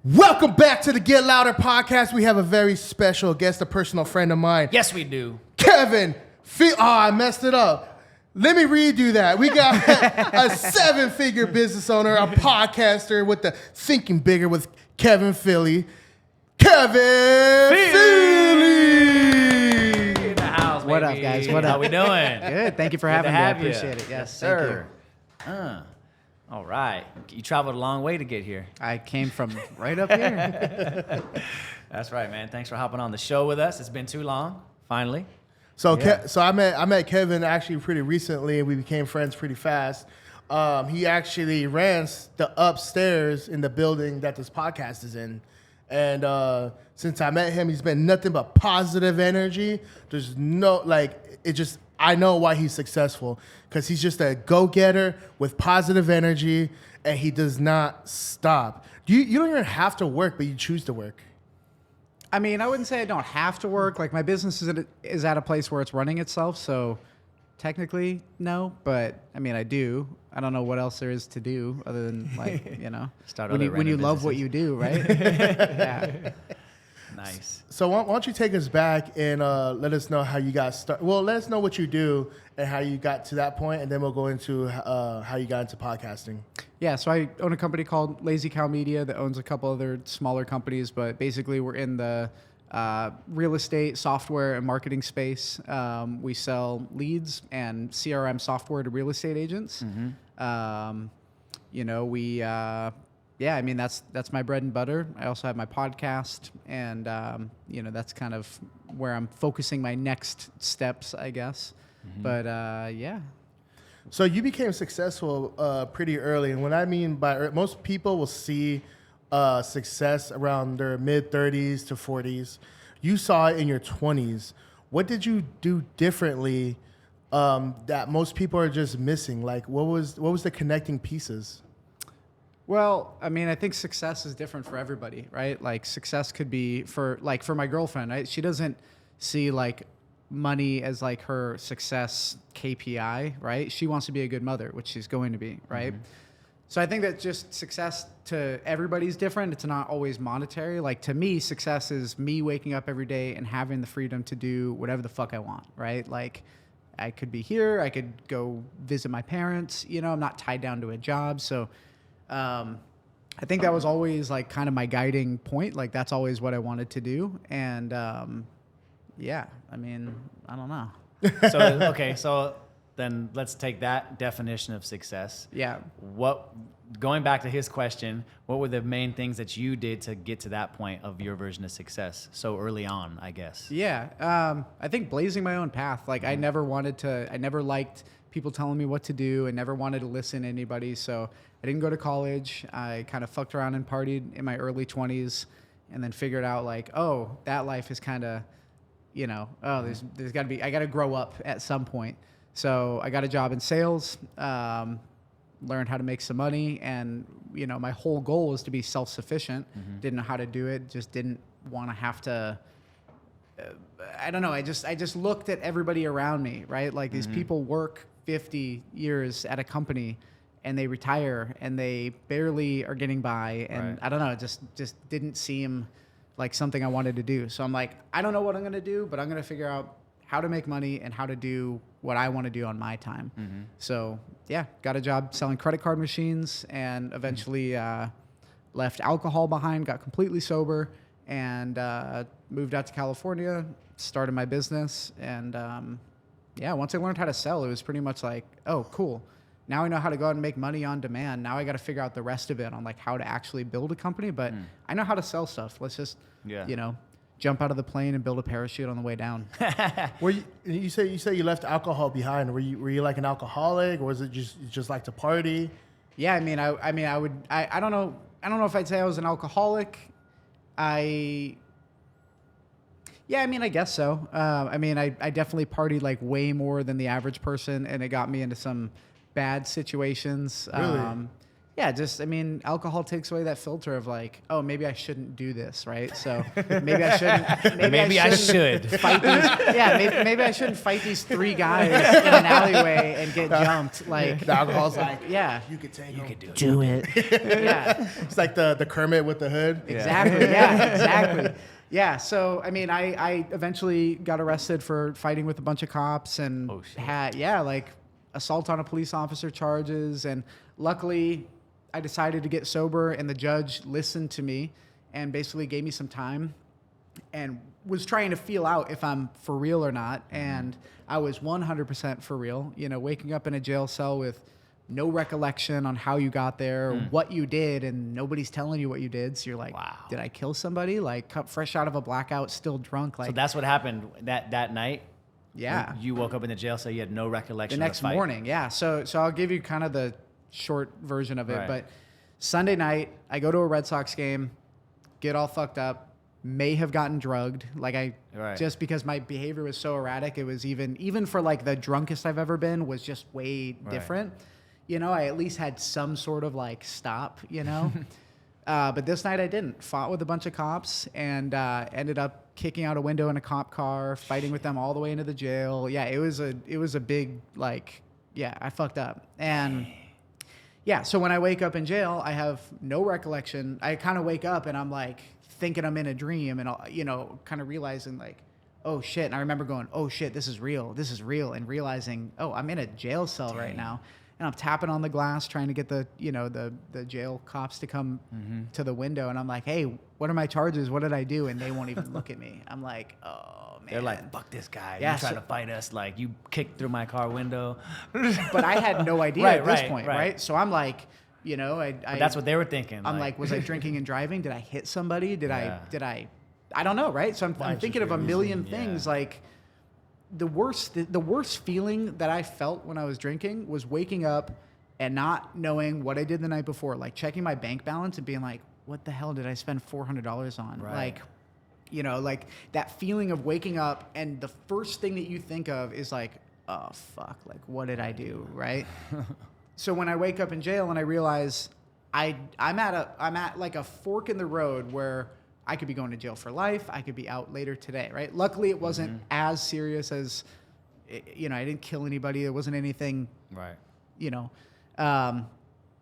Welcome back to the Get Louder podcast. We have a very special guest, a personal friend of mine. Yes, we do. Kevin. I messed it up. Let me redo that. We got a 7-figure business owner, a podcaster with the Thinking Bigger with Kevin Philly. Kevin Philly! In the house, What baby. up, guys? What up? How we doing? Good. Thank you for Good having to me. I have you. appreciate it. Yes, sir. All right. You traveled a long way to get here. I came from right up here. That's right, man. Thanks for hopping on the show with us. It's been too long. Finally. So I met Kevin actually pretty recently, and we became friends pretty fast. He actually rents the upstairs in the building that this podcast is in. And since I met him, he's been nothing but positive energy. There's no, I know why he's successful, because he's just a go-getter with positive energy, and he does not stop. You don't even have to work, but you choose to work. I mean, I wouldn't say I don't have to work. Like, my business is at a place where it's running itself, so technically, no. But, I mean, I do. I don't know what else there is to do other than, Start when other you random love what businesses. you do, right? Yeah. Nice. So why don't you take us back and let us know how you got started. Well, let us know what you do and how you got to that point, and then we'll go into how you got into podcasting. Yeah, so I own a company called Lazy Cow Media that owns a couple other smaller companies, but basically we're in the real estate, software, and marketing space. We sell leads and CRM software to real estate agents. That's my bread and butter. I also have my podcast, and that's kind of where I'm focusing my next steps, I guess. But yeah. So you became successful pretty early, and what I mean by most people will see success around their mid-30s to 40s. You saw it in your 20s. What did you do differently that most people are just missing? Like, what was the connecting pieces? Well, I mean, I think success is different for everybody, right? Like, success could be for my girlfriend, right? She doesn't see like money as like her success KPI, right? She wants to be a good mother, which she's going to be, right? So I think that just success to everybody's different. It's not always monetary. Like, to me, success is me waking up every day and having the freedom to do whatever the fuck I want, right? Like, I could be here, I could go visit my parents, I'm not tied down to a job. So I think that was always like kind of my guiding point. Like, that's always what I wanted to do. And yeah, I mean, I don't know. So then let's take that definition of success. Yeah. Going back to his question, what were the main things that you did to get to that point of your version of success so early on, I guess? Yeah. I think blazing my own path. Like, I never liked people telling me what to do. I never wanted to listen to anybody. So I didn't go to college. I kind of fucked around and partied in my early 20s, and then figured out like, oh, that life is kind of, there's got to be, I got to grow up at some point. So I got a job in sales, learned how to make some money, and my whole goal was to be self-sufficient. Didn't know how to do it. Just didn't want to have to. I don't know. I just looked at everybody around me, right? Like, these people work 50 years at a company, and they retire, and they barely are getting by, and Right. I don't know. It just didn't seem like something I wanted to do. So I'm like, I don't know what I'm going to do, but I'm going to figure out how to make money and how to do what I want to do on my time. So yeah, got a job selling credit card machines, and eventually left alcohol behind, got completely sober, and moved out to California, started my business. And once I learned how to sell, it was pretty much like, oh, cool. Now I know how to go out and make money on demand. Now I got to figure out the rest of it on like how to actually build a company, but I know how to sell stuff. Let's just, jump out of the plane and build a parachute on the way down. You say you left alcohol behind. Were you like an alcoholic, or was it just like to party? Yeah, I don't know if I'd say I was an alcoholic. I guess so. I definitely partied like way more than the average person, and it got me into some bad situations. Really? Yeah, just, I mean, alcohol takes away that filter of like, oh, maybe I shouldn't do this, right? So maybe I shouldn't. Maybe I should fight these. Yeah, maybe I shouldn't fight these 3 guys in an alleyway and get jumped. Like The alcohol's like, yeah, you could take you him. could do it. do it. Yeah, It's like the Kermit with the hood. exactly. Yeah, exactly. Yeah. So I mean, I eventually got arrested for fighting with a bunch of cops and Oh, shit. had like assault on a police officer charges, and luckily I decided to get sober, and the judge listened to me and basically gave me some time and was trying to feel out if I'm for real or not. And I was 100% for real, you know, waking up in a jail cell with no recollection on how you got there, what you did, and nobody's telling you what you did. So you're like, Wow. did I kill somebody? Like, fresh out of a blackout, still drunk. Like, So that's what happened that night. yeah. You woke up in the jail, so you had no The recollection. next of the fight. morning, yeah. So I'll give you kind of the short version of it. Right. But Sunday night, I go to a Red Sox game, get all fucked up, may have gotten drugged. Like Right. just because my behavior was so erratic, it was even for like the drunkest I've ever been was just way different. You know, I at least had some sort of like stop, you know. But this night I didn't. Fought with a bunch of cops and ended up kicking out a window in a cop car, fighting with them all the way into the jail. Yeah, it was a big, like, yeah, I fucked up. And yeah, so when I wake up in jail, I have no recollection. I kind of wake up and I'm like thinking I'm in a dream, and you know, kind of realizing like, oh shit. And I remember going, oh shit, this is real, and realizing, oh, I'm in a jail cell right now. And I'm tapping on the glass trying to get the jail cops to come to the window. And I'm like, hey, what are my charges? What did I do? And they won't even look at me. I'm like, oh, man. They're like, fuck this guy. Yeah, You trying so- to fight us. Like, you kicked through my car window. But I had no idea Right, at this right, point, right. right? So I'm like, you know, But that's what they were thinking. I'm like, was I drinking and driving? Did I hit somebody? Did Yeah. I don't know, right? So I'm Why'd you thinking of a do million Yeah. things. Like the worst feeling that I felt when I was drinking was waking up and not knowing what I did the night before, like checking my bank balance and being like, what the hell did I spend $400 on? Right. Like, you know, like that feeling of waking up and the first thing that you think of is like, oh fuck, like what did I do, right? So when I wake up in jail and I realize I'm at like a fork in the road where I could be going to jail for life, I could be out later today, right? Luckily it wasn't as serious as, you know, I didn't kill anybody. There wasn't anything, right. you know.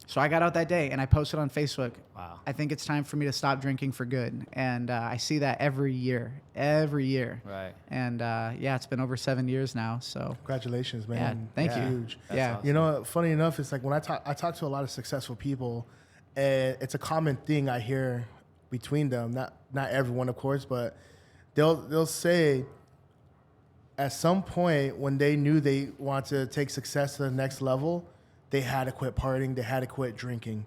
So I got out that day and I posted on Facebook. Wow. I think it's time for me to stop drinking for good. And I see that every year. Right. And yeah, it's been over 7 years now. So Congratulations, man. yeah, thank Yeah. you. Huge. That's yeah. awesome. You know, funny enough, it's like when I talk to a lot of successful people, and it's a common thing I hear between them. Not everyone, of course, but they'll say at some point when they knew they want to take success to the next level, they had to quit partying, they had to quit drinking,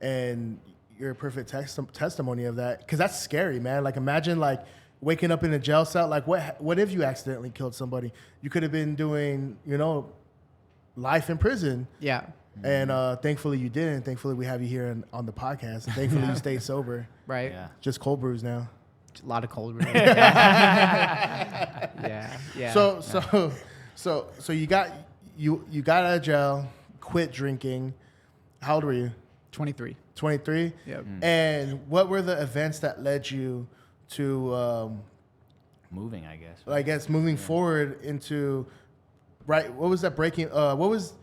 and you're a perfect testimony of that. Because that's scary, man. Like imagine like waking up in a jail cell. Like what if you accidentally killed somebody? You could have been doing, you know, life in prison. Yeah. And thankfully you didn't. Thankfully we have you here on the podcast. And thankfully you stayed sober. Right. Yeah. Just cold brews now. A lot of cold brew. Yeah. Yeah. So you got out of jail, quit drinking. How old were you? 23. 23. Yep. And what were the events that led you to, Moving, I guess. I guess, moving forward into right? What was that breaking? What was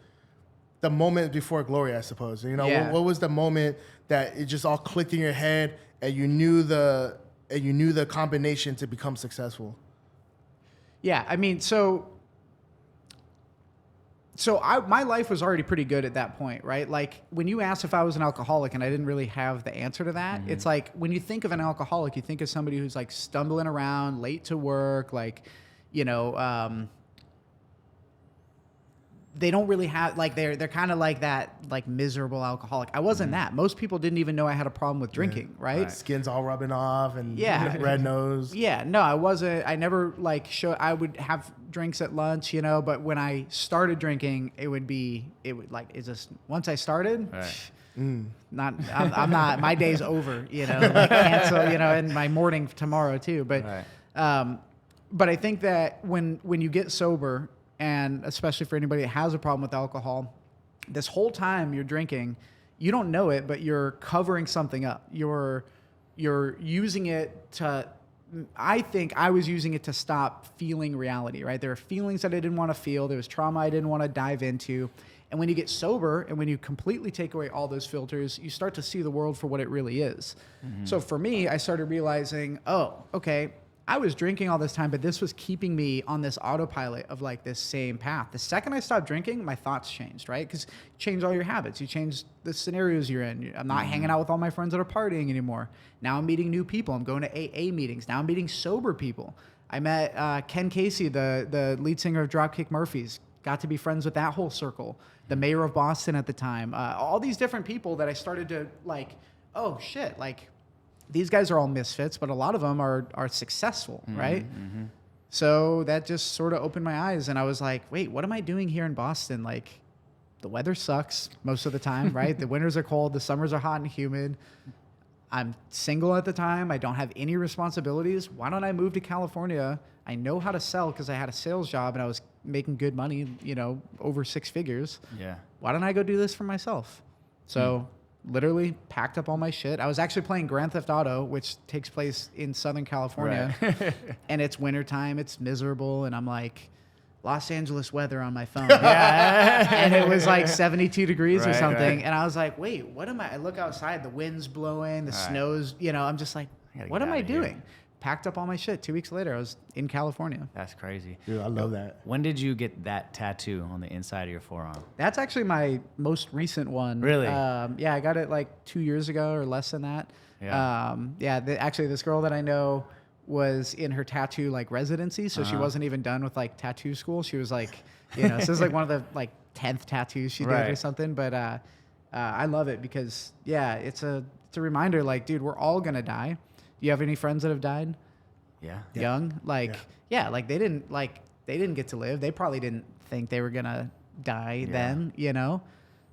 the moment before glory? I suppose you know. Yeah. What was the moment that it just all clicked in your head and you knew the combination to become successful? Yeah, I mean, my life was already pretty good at that point, right? Like when you asked if I was an alcoholic and I didn't really have the answer to that, it's like when you think of an alcoholic, you think of somebody who's like stumbling around, late to work, like, you know, they don't really have like they're kind of like that like miserable alcoholic. I wasn't that. Most people didn't even know I had a problem with drinking, right? Skin's all rubbing off and Yeah. red nose. Yeah, no, I wasn't. I never like I would have drinks at lunch, you know, but when I started drinking, it would like, is this once I started? Right. I'm not, my day's over, you know, like cancel, you know, and my morning tomorrow too. But, Right. but I think that when you get sober, and especially for anybody that has a problem with alcohol, this whole time you're drinking, you don't know it, but you're covering something up. You're using it to, I think I was using it to stop feeling reality, right? There were feelings that I didn't want to feel. There was trauma I didn't want to dive into. And when you get sober and when you completely take away all those filters, you start to see the world for what it really is. So for me, I started realizing, oh, okay, I was drinking all this time, but this was keeping me on this autopilot of like this same path. The second I stopped drinking, my thoughts changed, right? Because you change all your habits. You change the scenarios you're in. I'm not hanging out with all my friends that are partying anymore. Now I'm meeting new people. I'm going to AA meetings. Now I'm meeting sober people. I met Ken Casey, the lead singer of Dropkick Murphys. Got to be friends with that whole circle. The mayor of Boston at the time. All these different people that I started to like, oh shit, like these guys are all misfits, but a lot of them are successful, right? So that just sort of opened my eyes, and I was like, wait, what am I doing here in Boston? Like, the weather sucks most of the time, right? The winters are cold, the summers are hot and humid. I'm single at the time. I don't have any responsibilities. Why don't I move to California? I know how to sell because I had a sales job and I was making good money, you know, over 6 figures. Yeah. Why don't I go do this for myself? So literally packed up all my shit. I was actually playing Grand Theft Auto, which takes place in Southern California. Right. And it's wintertime. It's miserable. And I'm like, Los Angeles weather on my phone. Yeah. And it was like 72 degrees or Right, something. right. And I was like, wait, what am I look outside, the wind's blowing, the Right. snow's, you know, I'm just like, gotta what get am I outta here. doing? Packed up all my shit. 2 weeks later, I was in California. That's crazy. Dude, I love that. When did you get that tattoo on the inside of your forearm? That's actually my most recent one. Really? Yeah, I got it like 2 years ago or less than that. Yeah. Actually, this girl that I know was in her tattoo like residency, so she wasn't even done with like tattoo school. She was like, you know, so this is like one of the like 10th tattoos she did or Right. something. But I love it because yeah, it's a reminder. Like, dude, we're all gonna die. Do you have any friends that have died Yeah. young? Like, yeah, like they didn't get to live. They probably didn't think they were gonna die then, you know.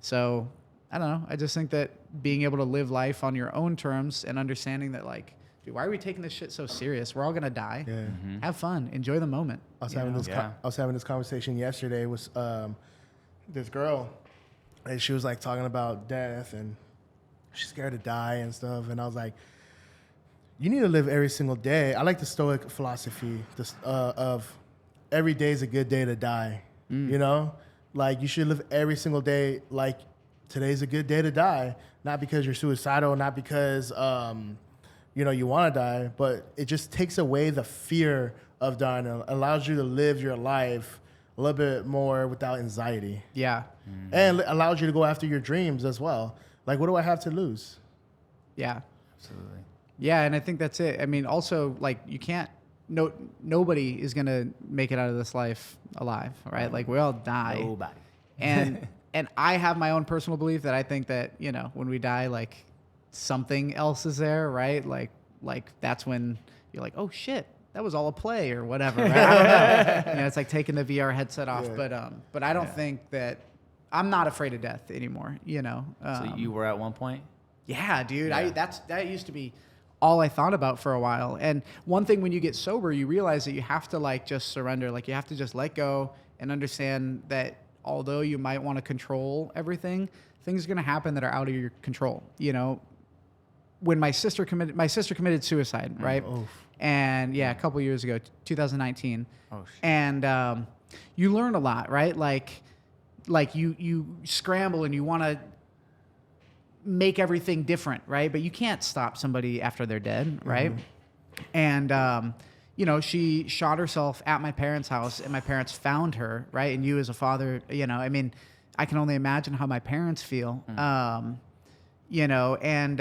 So I don't know. I just think that being able to live life on your own terms and understanding that, like, dude, why are we taking this shit so serious? We're all gonna die. Yeah. Have fun. Enjoy the moment. I was you having know? this. Yeah. I was having this conversation yesterday with this girl, and she was like talking about death and she's scared to die and stuff. And I was like, you need to live every single day. I like the Stoic philosophy of every day is a good day to die. You know, like you should live every single day like today's a good day to die. Not because you're suicidal, not because you know you want to die, but it just takes away the fear of dying and allows you to live your life a little bit more without anxiety, Yeah. and allows you to go after your dreams as well. Like, what do I have to lose? Yeah. Absolutely. Yeah, and I think that's it. I mean, also, like, you can't. Nobody is gonna make it out of this life alive, right? Like, we all die. Nobody. And I have my own personal belief that I think that, you know, when we die, like, something else is there, right? Like that's when you're like, oh shit, that was all a play or whatever. Right? I don't know. You know, it's like taking the VR headset off. Yeah. But I don't think that I'm not afraid of death anymore. You know. So you were at one point? Yeah, dude. Yeah. That used to be all I thought about for a while. And one thing when you get sober, you realize that you have to like just surrender. Like you have to just let go and understand that although you might want to control everything, things are going to happen that are out of your control. You know, when my sister committed suicide, right? And yeah, a couple years ago, 2019. Oh, shit. And you learn a lot, right? Like you scramble and you want to make everything different, right? But you can't stop somebody after they're dead, right? And you know, she shot herself at my parents' house, and my parents found her, right? And you as a father, you know, I mean, I can only imagine how my parents feel, you know, and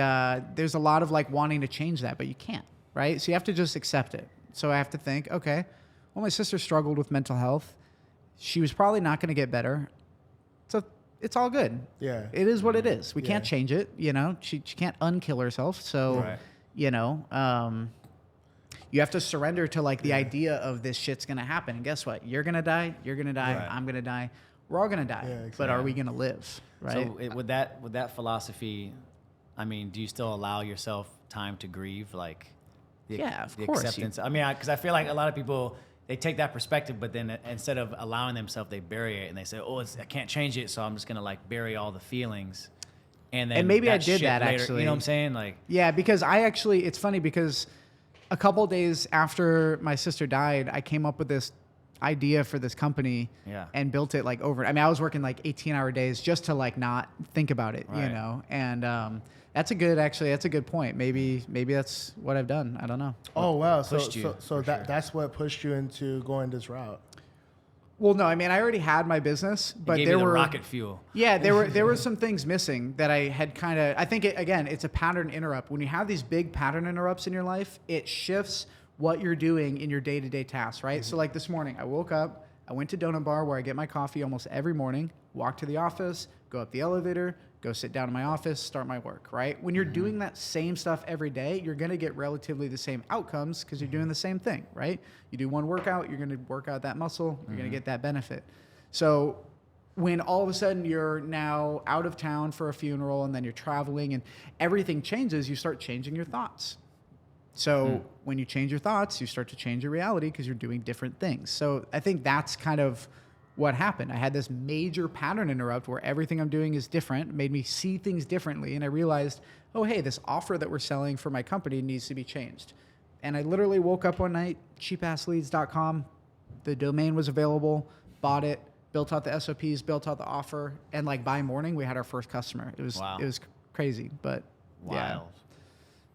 there's a lot of like wanting to change that, but you can't, right? So you have to just accept it. So I have to think, okay, well, my sister struggled with mental health. She was probably not going to get better. So it's all good. Yeah. It is what it is. We Yeah. can't change it, you know. She can't unkill herself. So, Right. you know, you have to surrender to like the idea of this shit's gonna happen. And guess what? You're gonna die. You're gonna die. Right. I'm gonna die. We're all gonna die. Yeah, But are exactly. we gonna live? Right? So with that philosophy, I mean, do you still allow yourself time to grieve, like Yeah, of the course. acceptance? I mean, because I feel like a lot of people they take that perspective, but then instead of allowing themselves, they bury it and they say, "Oh, I can't change it, so I'm just gonna like bury all the feelings." and then And maybe I that did shit that, later, actually. You know what I'm saying? Like, Yeah, because it's funny because a couple days after my sister died, I came up with this idea for this company and built it like over. I mean, I was working like 18-hour days just to like not think about it, you know? And that's a good point. Maybe that's what I've done. I don't know. Oh, wow. Pushed you, So that's what pushed you into going this route. Well, no, I mean, I already had my business, but gave there you the were rocket fuel. Yeah, there were some things missing that I had kind of. I think again, it's a pattern interrupt. When you have these big pattern interrupts in your life, it shifts what you're doing in your day-to-day tasks, right? So like this morning, I woke up, I went to Donut Bar where I get my coffee almost every morning. Walk to the office, go up the elevator, go sit down in my office, start my work, right? When you're doing that same stuff every day, you're going to get relatively the same outcomes because you're doing the same thing, right? You do one workout, you're going to work out that muscle, you're going to get that benefit. So when all of a sudden you're now out of town for a funeral and then you're traveling and everything changes, you start changing your thoughts. So when you change your thoughts, you start to change your reality because you're doing different things. So I think that's kind of what happened. I had this major pattern interrupt where everything I'm doing is different, made me see things differently. And I realized, oh, hey, this offer that we're selling for my company needs to be changed. And I literally woke up one night, cheapassleads.com. The domain was available, bought it, built out the SOPs, built out the offer. And like by morning, we had our first customer. It was crazy, but Wild.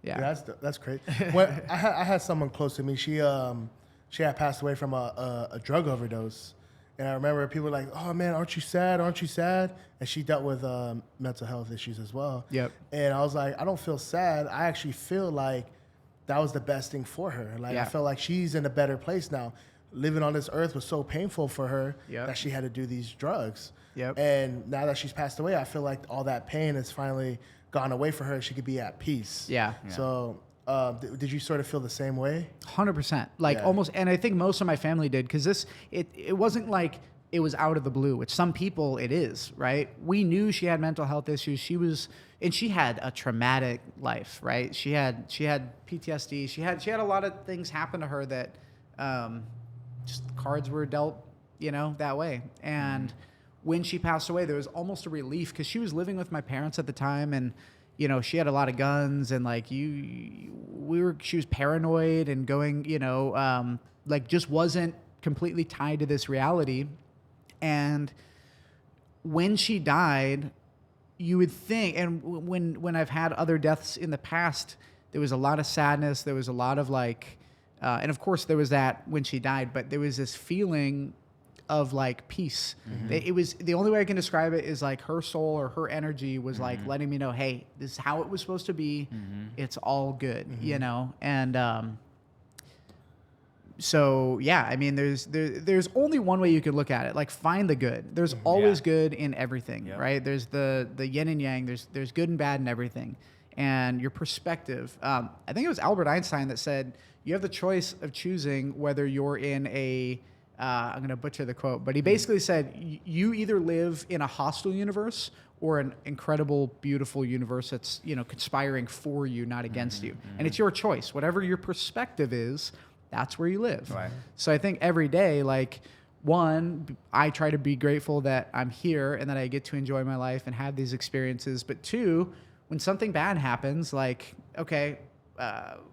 Yeah. That's crazy. I had someone close to me. She had passed away from a drug overdose, and I remember people were like, "Oh man, aren't you sad? Aren't you sad?" And she dealt with mental health issues as well. Yep. And I was like, I don't feel sad. I actually feel like that was the best thing for her. Like I feel like she's in a better place now. Living on this earth was so painful for her that she had to do these drugs. Yep. And now that she's passed away, I feel like all that pain has finally gone away for her. She could be at peace. Yeah. So did you sort of feel the same way? 100%. Like almost, and I think most of my family did because it wasn't like it was out of the blue, which some people it is, right? We knew she had mental health issues. She had a traumatic life, right? She had PTSD. She had a lot of things happen to her that just cards were dealt, that way. And when she passed away, there was almost a relief because she was living with my parents at the time, and she had a lot of guns, and like she was paranoid and going, like just wasn't completely tied to this reality. And when she died, you would think, and when I've had other deaths in the past, there was a lot of sadness. There was a lot of like, and of course there was that when she died, but there was this feeling of like peace. It was the only way I can describe it is like her soul or her energy was like letting me know, hey, this is how it was supposed to be. It's all good, and so yeah, I mean, there's only one way you could look at it. Like find the good. There's always good in everything, right? There's the yin and yang. There's good and bad in everything, and your perspective. I think it was Albert Einstein that said you have the choice of choosing whether you're in a I'm going to butcher the quote, but he basically said, you either live in a hostile universe or an incredible, beautiful universe that's, conspiring for you, not against you. And it's your choice. Whatever your perspective is, that's where you live. Right. So I think every day, like, one, I try to be grateful that I'm here and that I get to enjoy my life and have these experiences. But two, when something bad happens, like, okay,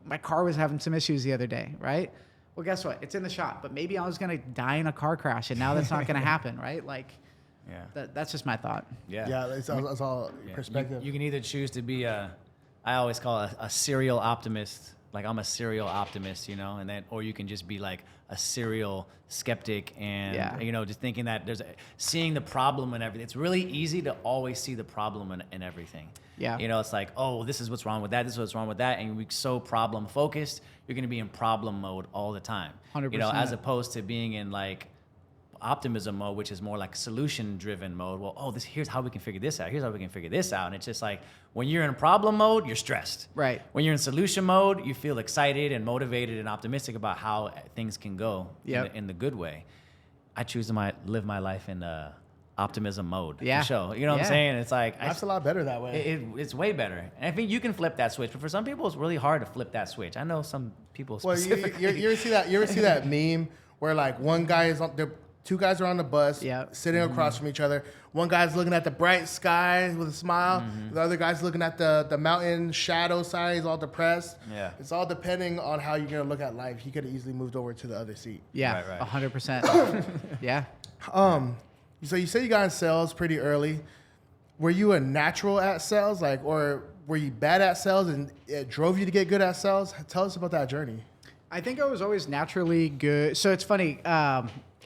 my car was having some issues the other day, right? Well, guess what? It's in the shop, but maybe I was going to die in a car crash, and now that's not going to happen, right? Like, that's just my thought. Yeah, it's all perspective. You can either choose to be I always call it a serial optimist. Like I'm a serial optimist, and then, or you can just be like a serial skeptic and, just thinking that seeing the problem in everything. It's really easy to always see the problem in everything. Yeah. It's like, oh, this is what's wrong with that. This is what's wrong with that. And you're so problem focused, you're going to be in problem mode all the time. 100%. As opposed to being in like optimism mode, which is more like solution driven mode. Well, here's how we can figure this out. Here's how we can figure this out. And it's just like when you're in problem mode, you're stressed. Right. When you're in solution mode, you feel excited and motivated and optimistic about how things can go in the good way. I choose to live my life in optimism mode. Yeah. For sure. You know what I'm saying? It's like That's a lot better that way. It's way better. And I think you can flip that switch, but for some people, it's really hard to flip that switch. I know some people Well, specifically. you ever see that meme where like one guy is on there. two guys are on the bus, Yep. sitting across from each other. One guy's looking at the bright sky with a smile. The other guy's looking at the mountain shadow side. He's all depressed. Yeah. It's all depending on how you're going to look at life. He could have easily moved over to the other seat. Yeah, Right. 100%. Yeah. So you say you got in sales pretty early. Were you a natural at sales, like, or were you bad at sales and it drove you to get good at sales? Tell us about that journey. I think I was always naturally good. So it's funny.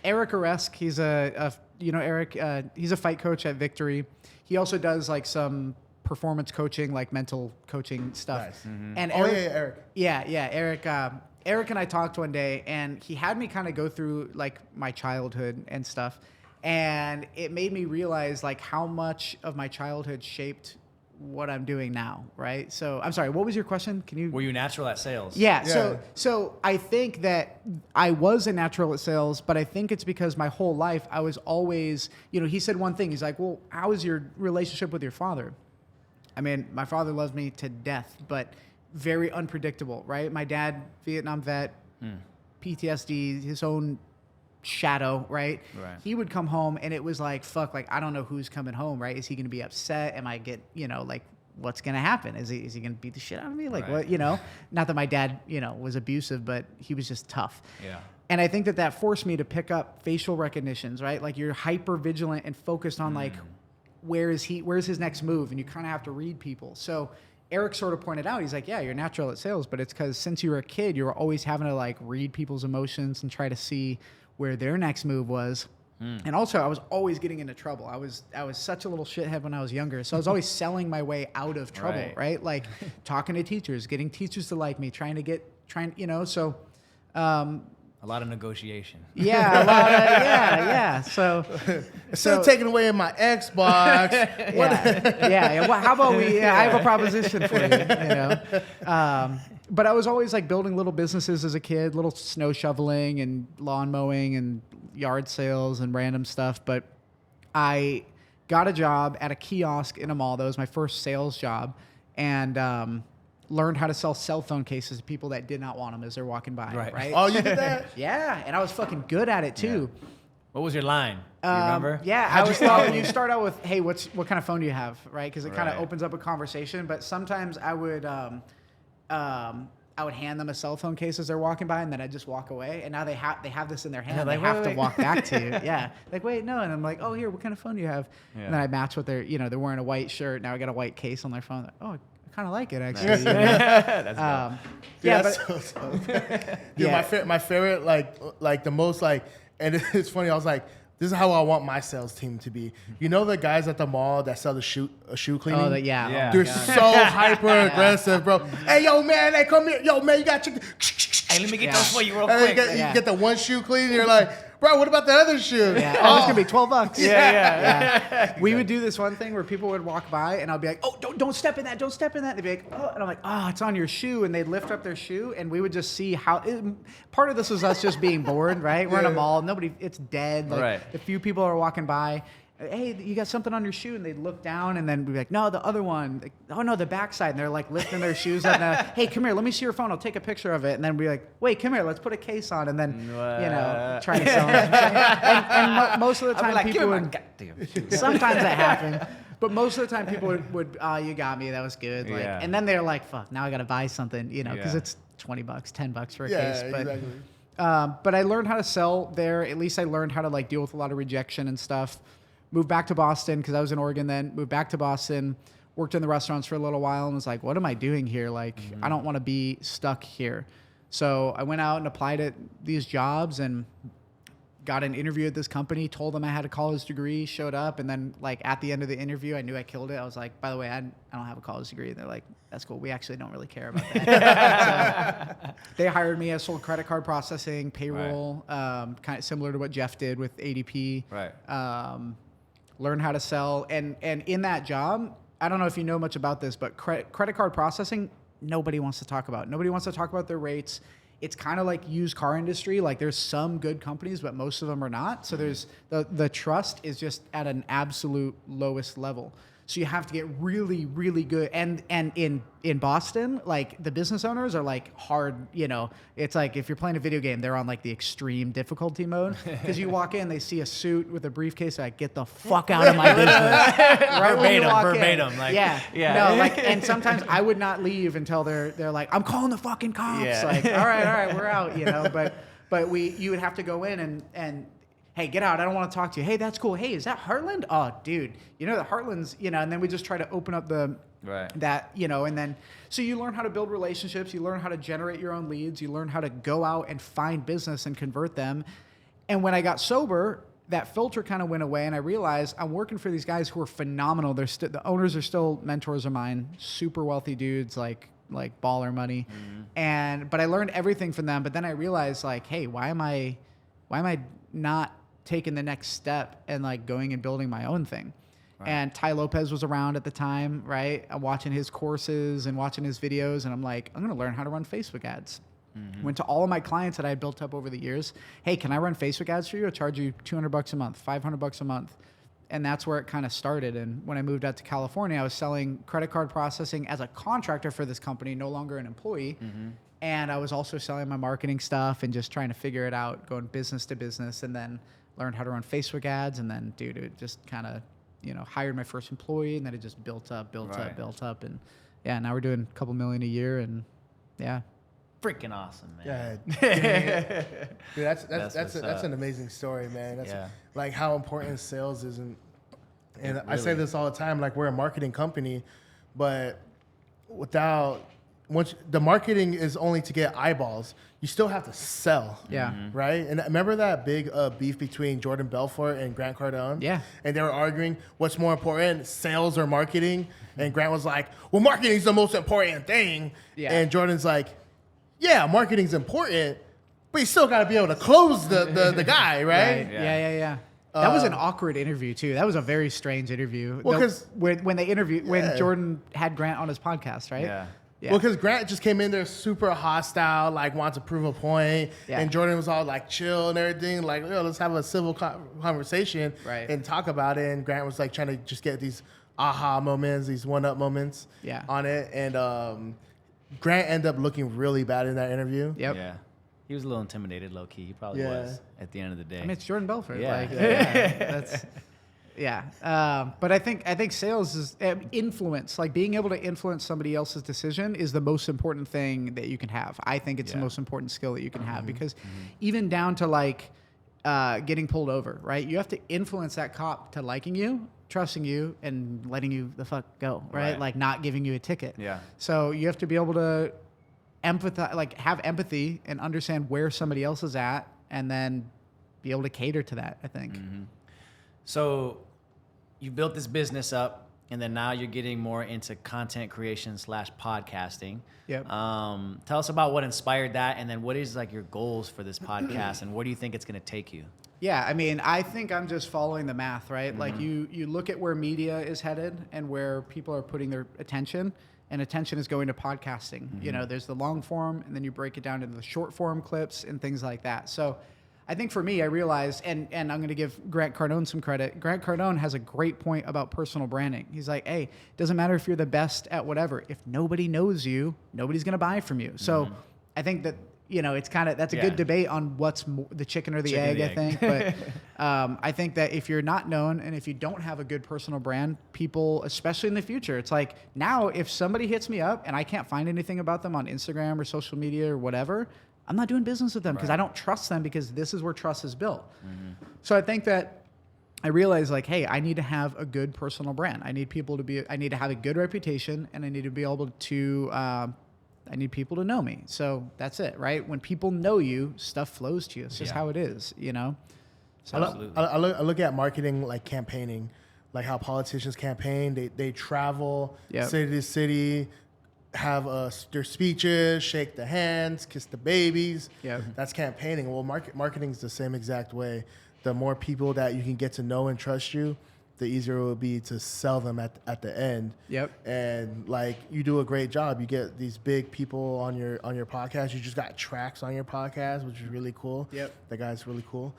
Eric Oresk, he's Eric, he's a fight coach at Victory. He also does like some performance coaching, like mental coaching stuff. Nice. And Eric. Eric. Eric and I talked one day, and he had me kind of go through like my childhood and stuff, and it made me realize like how much of my childhood shaped what I'm doing now, right? So I'm sorry, what was your question? Can you? Were you natural at sales? Yeah. So I think that I was a natural at sales, but I think it's because my whole life I was always, he said one thing. He's like, well, how is your relationship with your father? I mean, my father loves me to death, but very unpredictable, right? My dad, Vietnam vet, PTSD, his own shadow, right? He would come home and it was like, fuck, like, I don't know who's coming home, right? Is he going to be upset? Am I like, what's going to happen? Is he going to beat the shit out of me? Like, what, not that my dad, was abusive, but he was just tough. Yeah. And I think that forced me to pick up facial recognitions, right? Like you're hyper vigilant and focused on like, where's his next move? And you kind of have to read people. So Eric sort of pointed out, he's like, yeah, you're natural at sales, but it's because since you were a kid, you were always having to like read people's emotions and try to see where their next move was. And also I was always getting into trouble. I was such a little shithead when I was younger. So I was always selling my way out of trouble, right? Like talking to teachers, getting teachers to like me, so a lot of negotiation. yeah, yeah. So Instead of taking away my Xbox, yeah. Well, how about we? I have a proposition for you. But I was always like building little businesses as a kid, little snow shoveling and lawn mowing and yard sales and random stuff. But I got a job at a kiosk in a mall. That was my first sales job, and learned how to sell cell phone cases to people that did not want them as they're walking by. Right? Oh, you did that? Yeah, and I was fucking good at it too. Yeah. What was your line? Do you remember? Yeah, you start out with, hey, what kind of phone do you have, right? Because it kind of opens up a conversation. But sometimes I would hand them a cell phone case as they're walking by, and then I'd just walk away. And now they have this in their hand. They have to walk back to you. Yeah, like wait, no. And I'm like, oh, here, what kind of phone do you have? Yeah. And then I match what they're wearing a white shirt. Now I got a white case on their phone. Like, oh, I kind of like it actually. That's Dude, my favorite, like the most, like, and it's funny. I was like, this is how I want my sales team to be. You know the guys at the mall that sell the shoe cleaning? Oh, yeah. They're so hyper aggressive, bro. Hey, yo, man, hey, come here. Yo, man, you got chicken. Hey, let me get those for you real quick. You get the one shoe clean, and you're like, bro, what about the other shoe? Yeah. Oh, it's going to be $12. Yeah. We would do this one thing where people would walk by, and I'd be like, oh, don't step in that. Don't step in that. They'd be like, oh. And I'm like, oh, it's on your shoe. And they'd lift up their shoe, and we would just see how part of this was us just being bored, right? We're in a mall. It's dead. Like, a few people are walking by. Hey, you got something on your shoe? And they'd look down, and then we'd be like, no, the other one. Like, oh, no, the backside. And ththey're like lifting their shoes up. And hey, come here. Let me see your phone. I'll take a picture of it. And then we'd be like, wait, come here. Let's put a case on. And then, try to sell them. And most of the time, people would. Sometimes that happened. But most of the time, people would you got me. That was good. Like, and then they're like, fuck, now I got to buy something, because it's $20, $10 for a case. But, exactly. But I learned how to sell there. At least I learned how to like deal with a lot of rejection and stuff. Moved back to Boston because I was in Oregon then. Moved back to Boston, worked in the restaurants for a little while, and was like, what am I doing here? Like, I don't want to be stuck here. So I went out and applied at these jobs and got an interview at this company, told them I had a college degree, showed up, and then like at the end of the interview, I knew I killed it. I was like, by the way, I don't have a college degree. And they're like, that's cool. We actually don't really care about that. So they hired me. I sold credit card processing, payroll, kind of similar to what Jeff did with ADP. Learn how to sell. And in that job, I don't know if you know much about this, but credit card processing, nobody wants to talk about. Nobody wants to talk about their rates. It's kind of like used car industry. Like there's some good companies, but most of them are not. So there's the trust is just at an absolute lowest level. So you have to get really, really good. And in Boston, like the business owners are like hard, you know, it's like if you're playing a video game, they're on like the extreme difficulty mode. Because you walk in, they see a suit with a briefcase, like get the fuck out of my business. Right when you walk verbatim. in. Like, yeah. yeah. No, like, and sometimes I would not leave until they're like, I'm calling the fucking cops. Yeah. Like, all right, we're out, you know. But you would have to go in and hey, get out. I don't want to talk to you. Hey, that's cool. Hey, is that Heartland? Oh, dude, you know, the Heartland's, you know, and then we just try to open up that, you know, and then, so you learn how to build relationships. You learn how to generate your own leads. You learn how to go out and find business and convert them. And when I got sober, that filter kind of went away, and I realized I'm working for these guys who are phenomenal. The owners are still mentors of mine, super wealthy dudes, like baller money. But I learned everything from them. But then I realized, like, hey, why am I not taking the next step and like going and building my own thing? Right. And Ty Lopez was around at the time, right? I'm watching his courses and watching his videos, and I'm like, I'm going to learn how to run Facebook ads. Went to all of my clients that I had built up over the years. Hey, can I run Facebook ads for you? I'll charge you $200 a month, $500 a month. And that's where it kind of started. And when I moved out to California, I was selling credit card processing as a contractor for this company, no longer an employee. And I was also selling my marketing stuff and just trying to figure it out, going business to business, and then learned how to run Facebook ads. And then, dude, it just kind of, you know, hired my first employee, and then it just built up. And yeah, now we're doing a couple million a year, and yeah. Freaking awesome, man. Yeah. Dude, that's an amazing story, man. That's like how important sales is. And really, I say this all the time, like we're a marketing company, but once the marketing is only to get eyeballs, you still have to sell. Yeah. Right? And remember that big beef between Jordan Belfort and Grant Cardone? Yeah. And they were arguing what's more important, sales or marketing? And Grant was like, well, marketing's the most important thing. Yeah. And Jordan's like, yeah, marketing's important, but you still got to be able to close the guy, right? Yeah. That was an awkward interview too. That was a very strange interview. Well, because when they interviewed, when Jordan had Grant on his podcast, right? Yeah. Well, because Grant just came in there super hostile, like wants to prove a point, and Jordan was all like chill and everything, like, let's have a civil conversation and talk about it. And Grant was like trying to just get these aha moments, these one-up moments on it. And Grant ended up looking really bad in that interview. Yep. Yeah. He was a little intimidated, low key. He probably was at the end of the day. I mean, it's Jordan Belfort. Yeah. But I think sales is influence. Like being able to influence somebody else's decision is the most important thing that you can have. I think it's the most important skill that you can have because even down to like getting pulled over, right? You have to influence that cop to liking you, trusting you, and letting you the fuck go, right? Like not giving you a ticket. Yeah. So you have to be able to empathize, like have empathy and understand where somebody else is at, and then be able to cater to that, I think. So you built this business up, and then now you're getting more into content creation / podcasting. Yep. Tell us about what inspired that, and then what is like your goals for this podcast, and where do you think it's going to take you? Yeah, I mean, I think I'm just following the math, right? Like you look at where media is headed and where people are putting their attention, and attention is going to podcasting. You know, there's the long form, and then you break it down into the short form clips and things like that. So I think for me, I realized, and I'm going to give Grant Cardone some credit. Grant Cardone has a great point about personal branding. He's like, hey, it doesn't matter if you're the best at whatever. If nobody knows you, nobody's going to buy from you. So I think that, you know, it's kind of, that's a good debate on what's the chicken or the egg, I think. But I think that if you're not known and if you don't have a good personal brand, people, especially in the future, it's like now if somebody hits me up and I can't find anything about them on Instagram or social media or whatever, I'm not doing business with them because I don't trust them, because this is where trust is built. So I think that I realized, like, hey, I need to have a good personal brand. I need to have a good reputation, and I need to be able to, I need people to know me. So that's it, right? When people know you, stuff flows to you. It's just how it is, you know? So I look at marketing like campaigning, like how politicians campaign. They travel city to city, have their speeches, shake the hands, kiss the babies. Yeah, that's campaigning. Well, marketing is the same exact way. The more people that you can get to know and trust you, the easier it will be to sell them at the end. Yep. And like you do a great job. You get these big people on your podcast. You just got Trax on your podcast, which is really cool. Yep. That guy's really cool.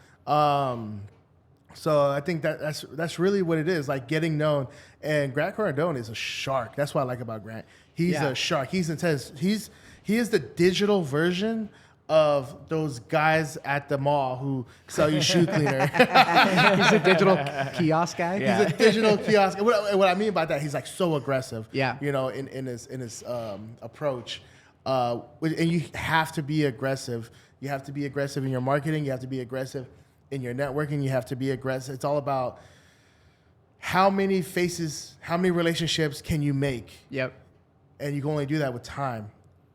So I think that's really what it is, like getting known. And Grant Cardone is a shark. That's what I like about Grant. He's a shark. He's intense. He is the digital version of those guys at the mall who sell you shoe cleaner. He's a digital kiosk guy. He's a digital kiosk. What I mean by that, he's like so aggressive. Yeah. You know, in his approach. And you have to be aggressive. You have to be aggressive in your marketing. You have to be aggressive in your networking. You have to be aggressive. It's all about how many faces, how many relationships can you make? Yep. And you can only do that with time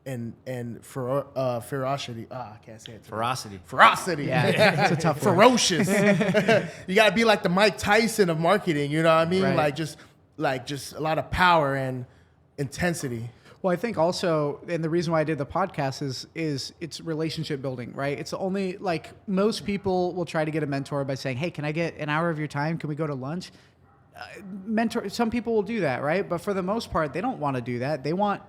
and ferocity. I can't say it. Ferocity. Yeah, it's a tough word. Ferocious. You got to be like the Mike Tyson of marketing. You know what I mean? Right. Like just a lot of power and intensity. Well, I think also, and the reason why I did the podcast is it's relationship building, right? It's only like most people will try to get a mentor by saying, "Hey, can I get an hour of your time? Can we go to lunch?" Some people will do that, right? But for the most part, they don't want to do that. They want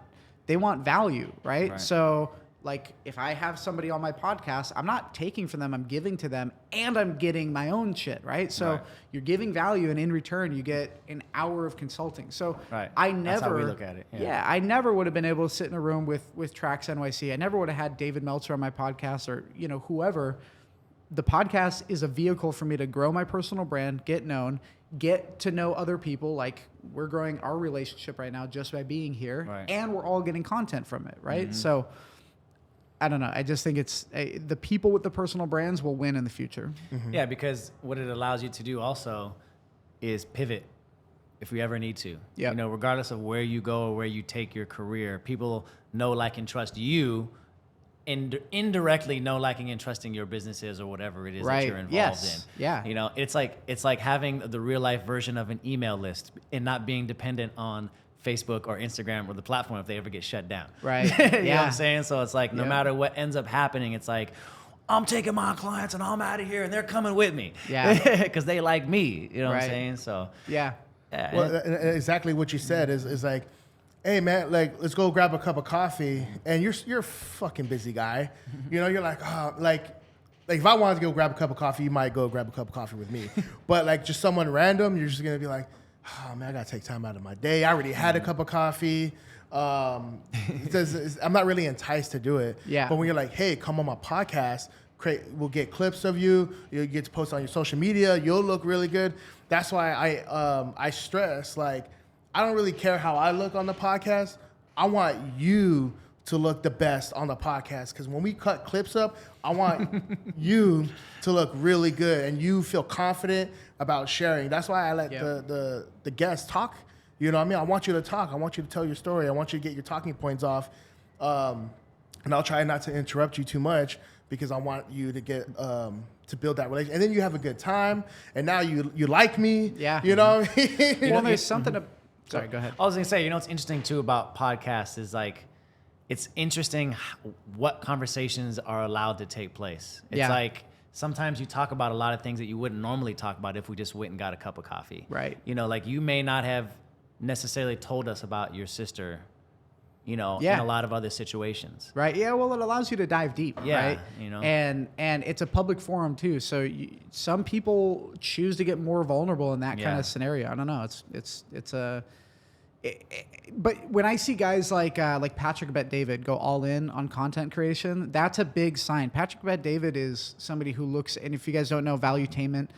value, right? So like if I have somebody on my podcast, I'm not taking from them, I'm giving to them, and I'm getting my own shit, right? So you're giving value, and in return you get an hour of consulting. So I never, that's how we look at it. Yeah, I never would have been able to sit in a room with Trax NYC. I never would have had David Meltzer on my podcast, or whoever. The podcast is a vehicle for me to grow my personal brand, get known, get to know other people. Like we're growing our relationship right now just by being here, and we're all getting content from it, right? Mm-hmm. So I don't know. I just think it's the people with the personal brands will win in the future. Mm-hmm. Yeah, because what it allows you to do also is pivot if we ever need to. Yep. Regardless of where you go or where you take your career, people know, like, and trust you. Indirectly know, liking, and trusting your businesses or whatever it is that you're involved in. Yeah. It's like having the real life version of an email list and not being dependent on Facebook or Instagram or the platform if they ever get shut down. Right. You know what I'm saying? So it's like no matter what ends up happening, it's like I'm taking my clients and I'm out of here and they're coming with me. Yeah. Because they like me. You know what I'm saying? So yeah. Well, exactly what you said is like, hey man, like let's go grab a cup of coffee, and you're a fucking busy guy. You're like, oh, like if I wanted to go grab a cup of coffee, you might go grab a cup of coffee with me. But like just someone random, you're just gonna be like, oh man, I gotta take time out of my day. I already had a cup of coffee. I'm not really enticed to do it. Yeah. But when you're like, hey, come on my podcast, we'll get clips of you. You'll get to post on your social media. You'll look really good. That's why I stress, like, I don't really care how I look on the podcast. I want you to look the best on the podcast, because when we cut clips up, I want you to look really good and you feel confident about sharing. That's why I let the guests talk. You know what I mean? I want you to talk. I want you to tell your story. I want you to get your talking points off. And I'll try not to interrupt you too much, because I want you to get to build that relationship. And then you have a good time, and now you like me. Yeah. You know what I mean? Well, there's something to... Sorry, go ahead. I was going to say, what's interesting too about podcasts is like, it's interesting what conversations are allowed to take place. It's like sometimes you talk about a lot of things that you wouldn't normally talk about if we just went and got a cup of coffee. Right. Like you may not have necessarily told us about your sister, in a lot of other situations. Right. Yeah. Well, it allows you to dive deep. Yeah. Right. And it's a public forum too. So some people choose to get more vulnerable in that kind of scenario. I don't know. But when I see guys like Patrick Bet-David go all in on content creation, that's a big sign. Patrick Bet-David is somebody who looks, and if you guys don't know, Valuetainment,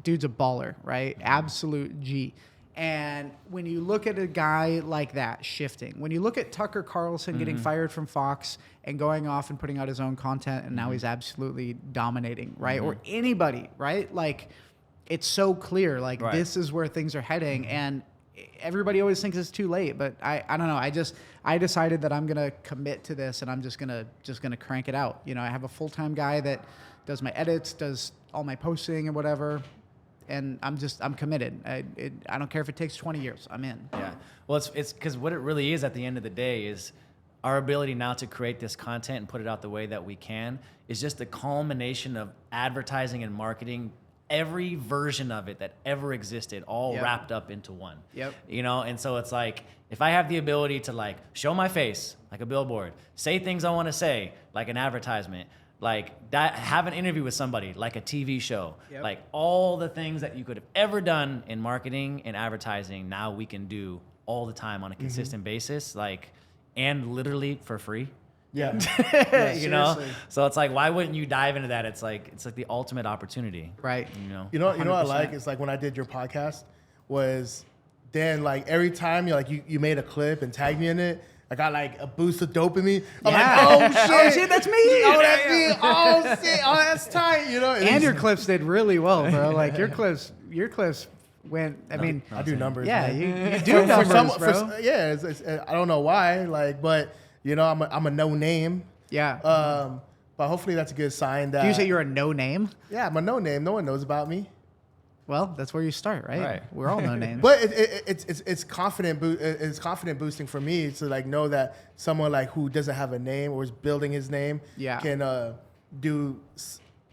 dude's a baller, right? Absolute G. And when you look at a guy like that shifting, when you look at Tucker Carlson getting fired from Fox and going off and putting out his own content, and now he's absolutely dominating, right? Or anybody, right? Like, it's so clear, like this is where things are heading, and everybody always thinks it's too late, but I don't know. I decided that I'm gonna commit to this, and I'm just gonna crank it out. I have a full-time guy that does my edits, does all my posting and whatever. And I'm committed. I don't care if it takes 20 years. I'm in. Yeah. Well, it's because what it really is at the end of the day is our ability now to create this content and put it out the way that we can is just the culmination of advertising and marketing, every version of it that ever existed, all wrapped up into one. Yep. And so it's like, if I have the ability to like show my face like a billboard, say things I want to say like an advertisement, like that, have an interview with somebody, like a TV show, Yep. like all the things that you could have ever done in marketing and advertising, now we can do all the time on a consistent basis, like, and literally for free. Yeah. You know, seriously. so it's like, why wouldn't you dive into that? It's like the ultimate opportunity, Right. you know? You know what I 100%. like is like when I did your podcast was then like every time you made a clip and tagged me in it, I got like a boost of dopamine. I'm Yeah. like, oh shit, that's me. Oh, that's me. Oh shit. Oh, that's tight. You know. And your clips did really well, bro. Like your clips went. I mean, I do numbers. yeah, man. you do numbers, bro. I don't know why. Like, but you know, I'm a no name. Yeah. But hopefully that's a good sign that. Do you say you're a no name? Yeah, I'm a no name. No one knows about me. Well, that's where you start, right? Right. We're all no names. But it's confident. It's confident boosting for me to like know that someone like who doesn't have a name or is building his name Yeah. can do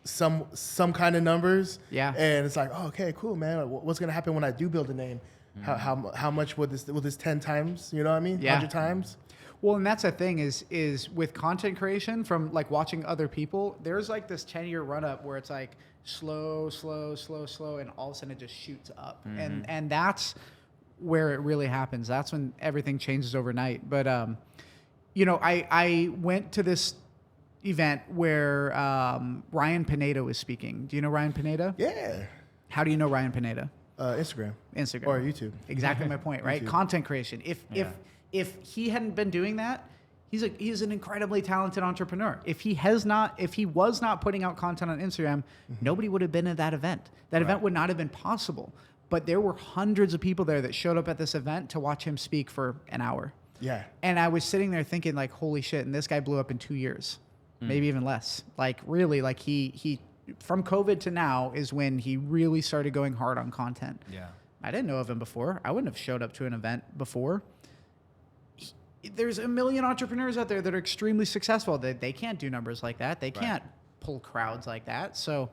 some kind of numbers. Yeah. And it's like, oh, okay, cool, man. What's gonna happen when I do build a name? How much will this 10 times? You know what I mean? Yeah. 100 times. Well, and that's the thing is with content creation from like watching other people, there's like this 10-year run up where it's like slow, and all of a sudden it just shoots up. And that's where it really happens. That's when everything changes overnight. But you know, I went to this event where Ryan Pineda was speaking. Do you know Ryan Pineda? Yeah. How do you know Ryan Pineda? Instagram. Instagram Or YouTube. Exactly my point, right? YouTube. Content creation. If he hadn't been doing that, he's an incredibly talented entrepreneur. If he was not putting out content on Instagram, nobody would have been at that event. That event would not have been possible. But there were hundreds of people there that showed up at this event to watch him speak for an hour. Yeah. And I was sitting there thinking like, holy shit, and this guy blew up in 2 years, maybe even less. Like really, like he from COVID to now is when he really started going hard on content. Yeah. I didn't know of him before. I wouldn't have showed up to an event before. There's a million entrepreneurs out there that are extremely successful. They can't do numbers like that. They can't pull crowds like that. So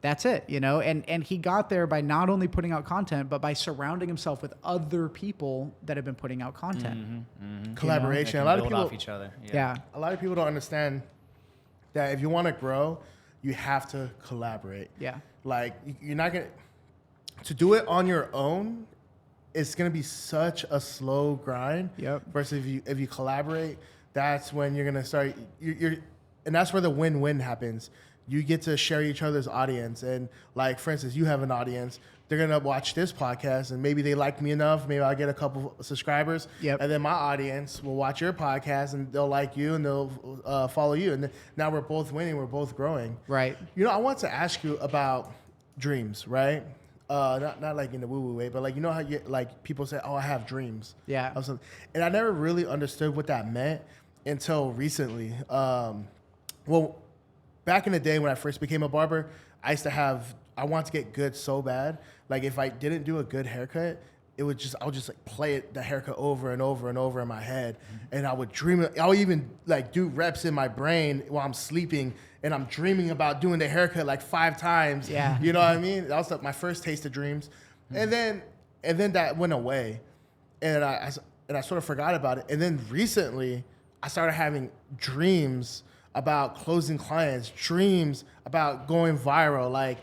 that's it, you know? And he got there by not only putting out content, but by surrounding himself with other people that have been putting out content. Collaboration. They A lot can of build people. off each other. Yeah. A lot of people don't understand that if you want to grow, you have to collaborate. Yeah. Like you're not gonna to do it on your own. It's gonna be such a slow grind. Yep. Versus if you collaborate, that's when you're gonna start. And that's where the win-win happens. You get to share each other's audience, and like for instance, you have an audience. They're gonna watch this podcast, and maybe they like me enough. Maybe I'll get a couple subscribers. Yep. And then my audience will watch your podcast, and they'll like you, and they'll follow you. And now we're both winning. We're both growing. Right. You know, I want to ask you about dreams, right? Not like in the woo-woo way, but like, you know how you like people say, oh, I have dreams. Yeah. And I never really understood what that meant until recently. Well, back in the day when I first became a barber, I wanted to get good so bad. Like if I didn't do a good haircut, I would just like play the haircut over and over and over in my head. And I would dream it. I would even like do reps in my brain while I'm sleeping, and I'm dreaming about doing the haircut like 5 times. Yeah. You know what I mean? That was like my first taste of dreams. And then that went away. And I sort of forgot about it. And then recently I started having dreams about closing clients, dreams about going viral. Like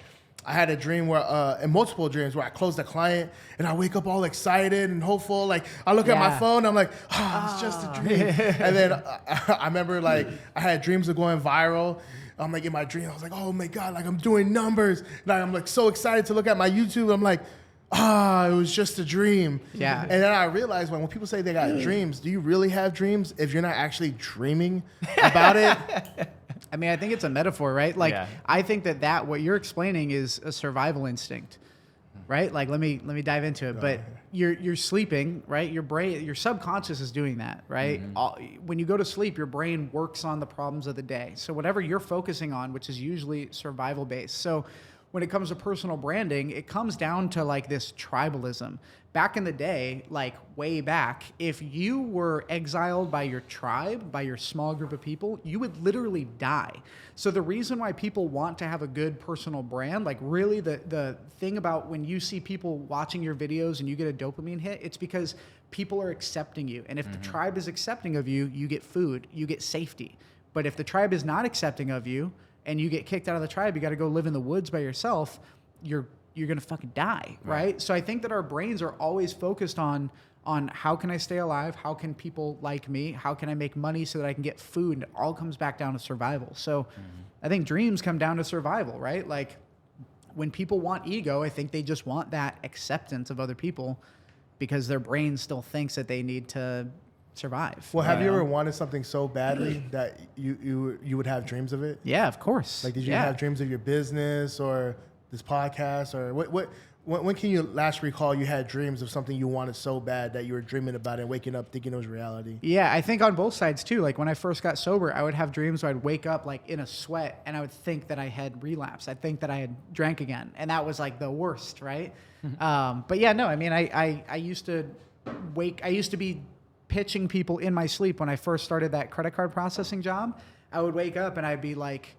I had a dream where, and multiple dreams where I closed a client and I wake up all excited and hopeful. Like I look at my phone, I'm like, it's just a dream. And then I remember like I had dreams of going viral. I'm like in my dream, I was like, oh my God, like I'm doing numbers. And I'm like so excited to look at my YouTube. I'm like, it was just a dream. Yeah. And then I realized when people say they got dreams, do you really have dreams if you're not actually dreaming about it? I mean, I think it's a metaphor, right? Like, Yeah. I think that what you're explaining is a survival instinct, right? Like, let me dive into it. But you're sleeping, right? Your brain, your subconscious is doing that, right? When you go to sleep, your brain works on the problems of the day. So whatever you're focusing on, which is usually survival based. So when it comes to personal branding, it comes down to like this tribalism. Back in the day, like way back, if you were exiled by your tribe, by your small group of people, you would literally die. So the reason why people want to have a good personal brand, like really the thing about when you see people watching your videos and you get a dopamine hit, it's because people are accepting you. And if the tribe is accepting of you, you get food, you get safety. But if the tribe is not accepting of you, and you get kicked out of the tribe, you got to go live in the woods by yourself, you're going to fucking die, right? So I think that our brains are always focused on how can I stay alive? How can people like me? How can I make money so that I can get food? And it all comes back down to survival. So I think dreams come down to survival, right? Like when people want ego, I think they just want that acceptance of other people because their brain still thinks that they need to survive. Well, have you ever wanted something so badly that you would have dreams of it? Yeah, of course. Like, did you have dreams of your business or this podcast, or when can you last recall you had dreams of something you wanted so bad that you were dreaming about it and waking up thinking it was reality? Yeah, I think on both sides too. Like when I first got sober, I would have dreams where I'd wake up like in a sweat and I would think that I had relapsed. I'd think that I had drank again. And that was like the worst, right? But yeah, no, I mean, I used to be pitching people in my sleep when I first started that credit card processing job. I would wake up and I'd be like,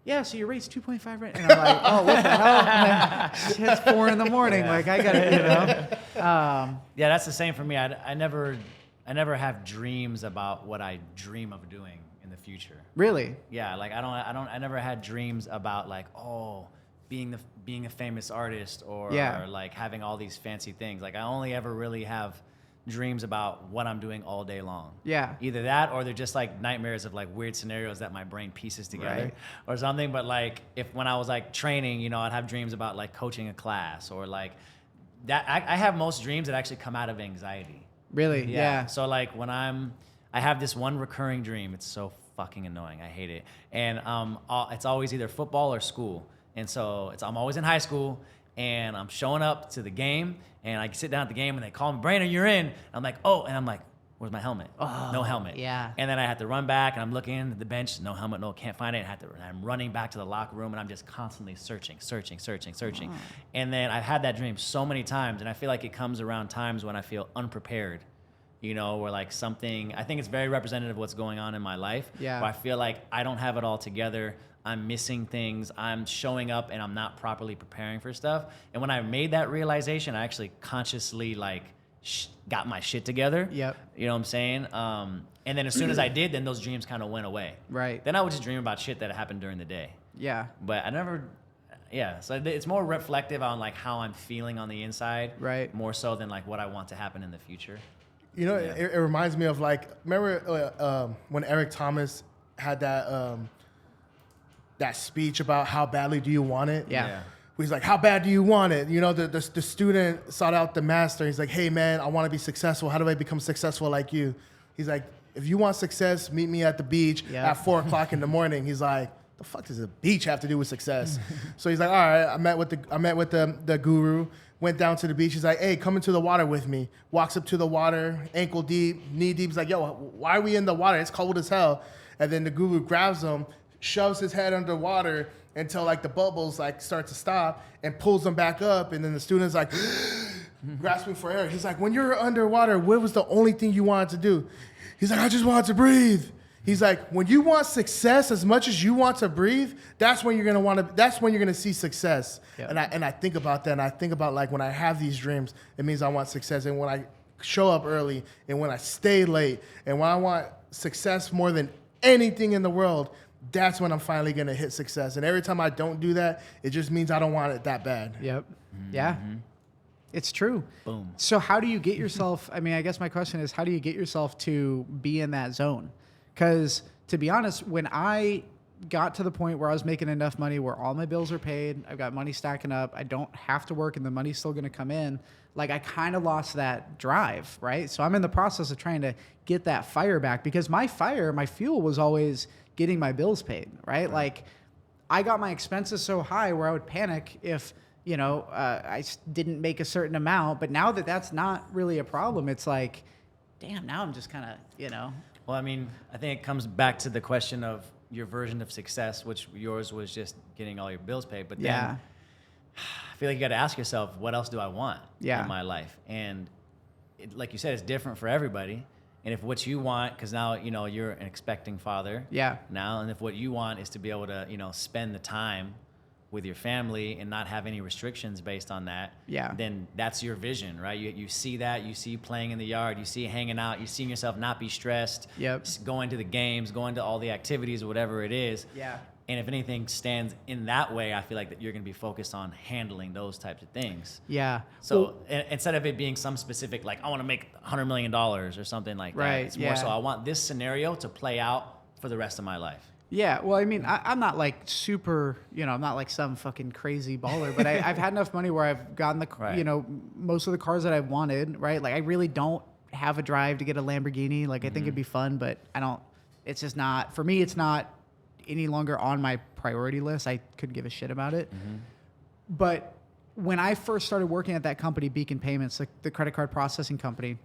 yeah, so your rate's 2.5 right? And I'm like, oh, what the hell? It's 4 a.m. Like I gotta, Yeah, that's the same for me. I never have dreams about what I dream of doing in the future. Really? Yeah, like I never had dreams about like, being a famous artist or like having all these fancy things. Like I only ever really have dreams about what I'm doing all day long. Yeah. Either that or they're just like nightmares of like weird scenarios that my brain pieces together or something. But like when I was like training, I'd have dreams about like coaching a class or like that. I have most dreams that actually come out of anxiety. Really? Yeah. So like when I have this one recurring dream, it's so fucking annoying. I hate it. And it's always either football or school. And so I'm always in high school and I'm showing up to the game and I sit down at the game and they call me, Brandon, you're in. And I'm like, oh, and I'm like, where's my helmet? Oh, no helmet. Yeah. And then I had to run back and I'm looking at the bench, no helmet, no, can't find it. And I'm running back to the locker room and I'm just constantly searching. Oh. And then I've had that dream so many times and I feel like it comes around times when I feel unprepared. Where like something, I think it's very representative of what's going on in my life. Yeah. Where I feel like I don't have it all together. I'm missing things. I'm showing up and I'm not properly preparing for stuff. And when I made that realization, I actually consciously like got my shit together. Yep. You know what I'm saying? And then as soon as I did, then those dreams kind of went away. Right. Then I would just dream about shit that happened during the day. Yeah. But I never, so it's more reflective on like how I'm feeling on the inside. Right. More so than like what I want to happen in the future. It reminds me of like, remember when Eric Thomas had that speech about how badly do you want it? Yeah. He's like, how bad do you want it? The student sought out the master. He's like, hey man, I want to be successful. How do I become successful like you? He's like, if you want success, meet me at the beach at 4 o'clock in the morning. He's like, the fuck does the beach have to do with success? So he's like, all right, I met with the guru, went down to the beach. He's like, hey, come into the water with me. Walks up to the water, ankle deep, knee deep. He's like, yo, why are we in the water? It's cold as hell. And then the guru grabs him, shoves his head underwater until like the bubbles like start to stop and pulls him back up. And then the student's like grasping for air. He's like, when you're underwater, what was the only thing you wanted to do? He's like, I just wanted to breathe. He's like, when you want success as much as you want to breathe, that's when you're gonna see success. Yep. And I think about that, and I think about like when I have these dreams, it means I want success. And when I show up early, and when I stay late, and when I want success more than anything in the world, that's when I'm finally gonna hit success. And every time I don't do that, it just means I don't want it that bad. Yep. Yeah. It's true. Boom. So how do you get yourself, I mean, I guess my question is, how do you get yourself to be in that zone? Because to be honest, when I got to the point where I was making enough money where all my bills are paid, I've got money stacking up, I don't have to work and the money's still going to come in, like I kind of lost that drive, right? So I'm in the process of trying to get that fire back because my fuel was always getting my bills paid, right? Like I got my expenses so high where I would panic if, I didn't make a certain amount. But now that that's not really a problem, it's like, damn, now I'm just kind of, Well, I mean, I think it comes back to the question of your version of success, which yours was just getting all your bills paid. But then I feel like you got to ask yourself, what else do I want in my life? And like you said, it's different for everybody. And if what you want, because now, you're an expecting father now, and if what you want is to be able to, spend the time with your family and not have any restrictions based on that, then that's your vision, right? You see that, you see playing in the yard, you see hanging out, you see yourself not be stressed, going to the games, going to all the activities, whatever it is. Yeah. And if anything stands in that way, I feel like that you're going to be focused on handling those types of things. Yeah. So instead of it being some specific, like, I want to make $100 million or something like that, it's more so I want this scenario to play out for the rest of my life. Yeah, well, I mean, I'm not like super, I'm not like some fucking crazy baller, but I've had enough money where I've gotten the, most of the cars that I've wanted, right? Like, I really don't have a drive to get a Lamborghini. Like, I think it'd be fun, but it's just not, for me, it's not any longer on my priority list. I couldn't give a shit about it. But when I first started working at that company, Beacon Payments, the credit card processing company,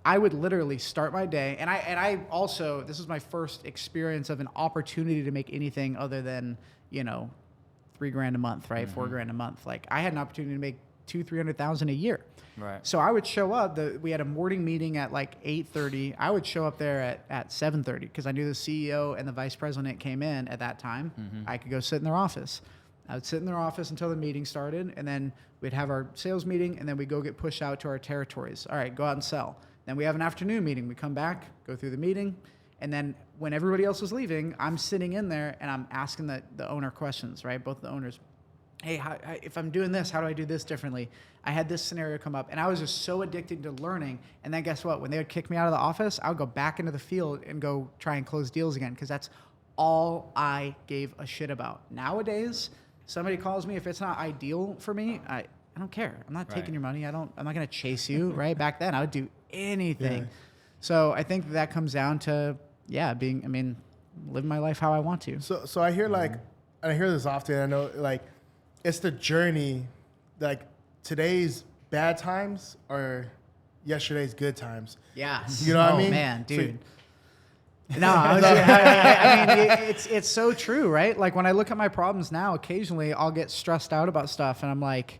I would literally start my day, and I also, this is my first experience of an opportunity to make anything other than, $3,000 a month, right? $4,000 a month. Like, I had an opportunity to make $200,000-300,000 a year. Right. So I would show up. We had a morning meeting at like 8:30. I would show up there at 7:30 because I knew the CEO and the vice president came in at that time. I could go sit in their office. I would sit in their office until the meeting started, and then we'd have our sales meeting, and then we'd go get pushed out to our territories. All right, go out and sell. Then we have an afternoon meeting. We come back, go through the meeting, and then when everybody else was leaving, I'm sitting in there and I'm asking the owner questions, right? Both the owners. Hey, if I'm doing this, how do I do this differently? I had this scenario come up, and I was just so addicted to learning. And then guess what? When they would kick me out of the office, I would go back into the field and go try and close deals again because that's all I gave a shit about. Nowadays, somebody calls me, if it's not ideal for me, I don't care. I'm not taking your money. I'm not going to chase you, right? Back then, I would do anything. Yeah. So I think that comes down to, living my life how I want to. So I hear and I hear this often. I know it's the journey, like today's bad times are yesterday's good times. Yeah. You know what I mean? Oh man, dude. No, I mean, it's so true, right? Like when I look at my problems now, occasionally I'll get stressed out about stuff and I'm like,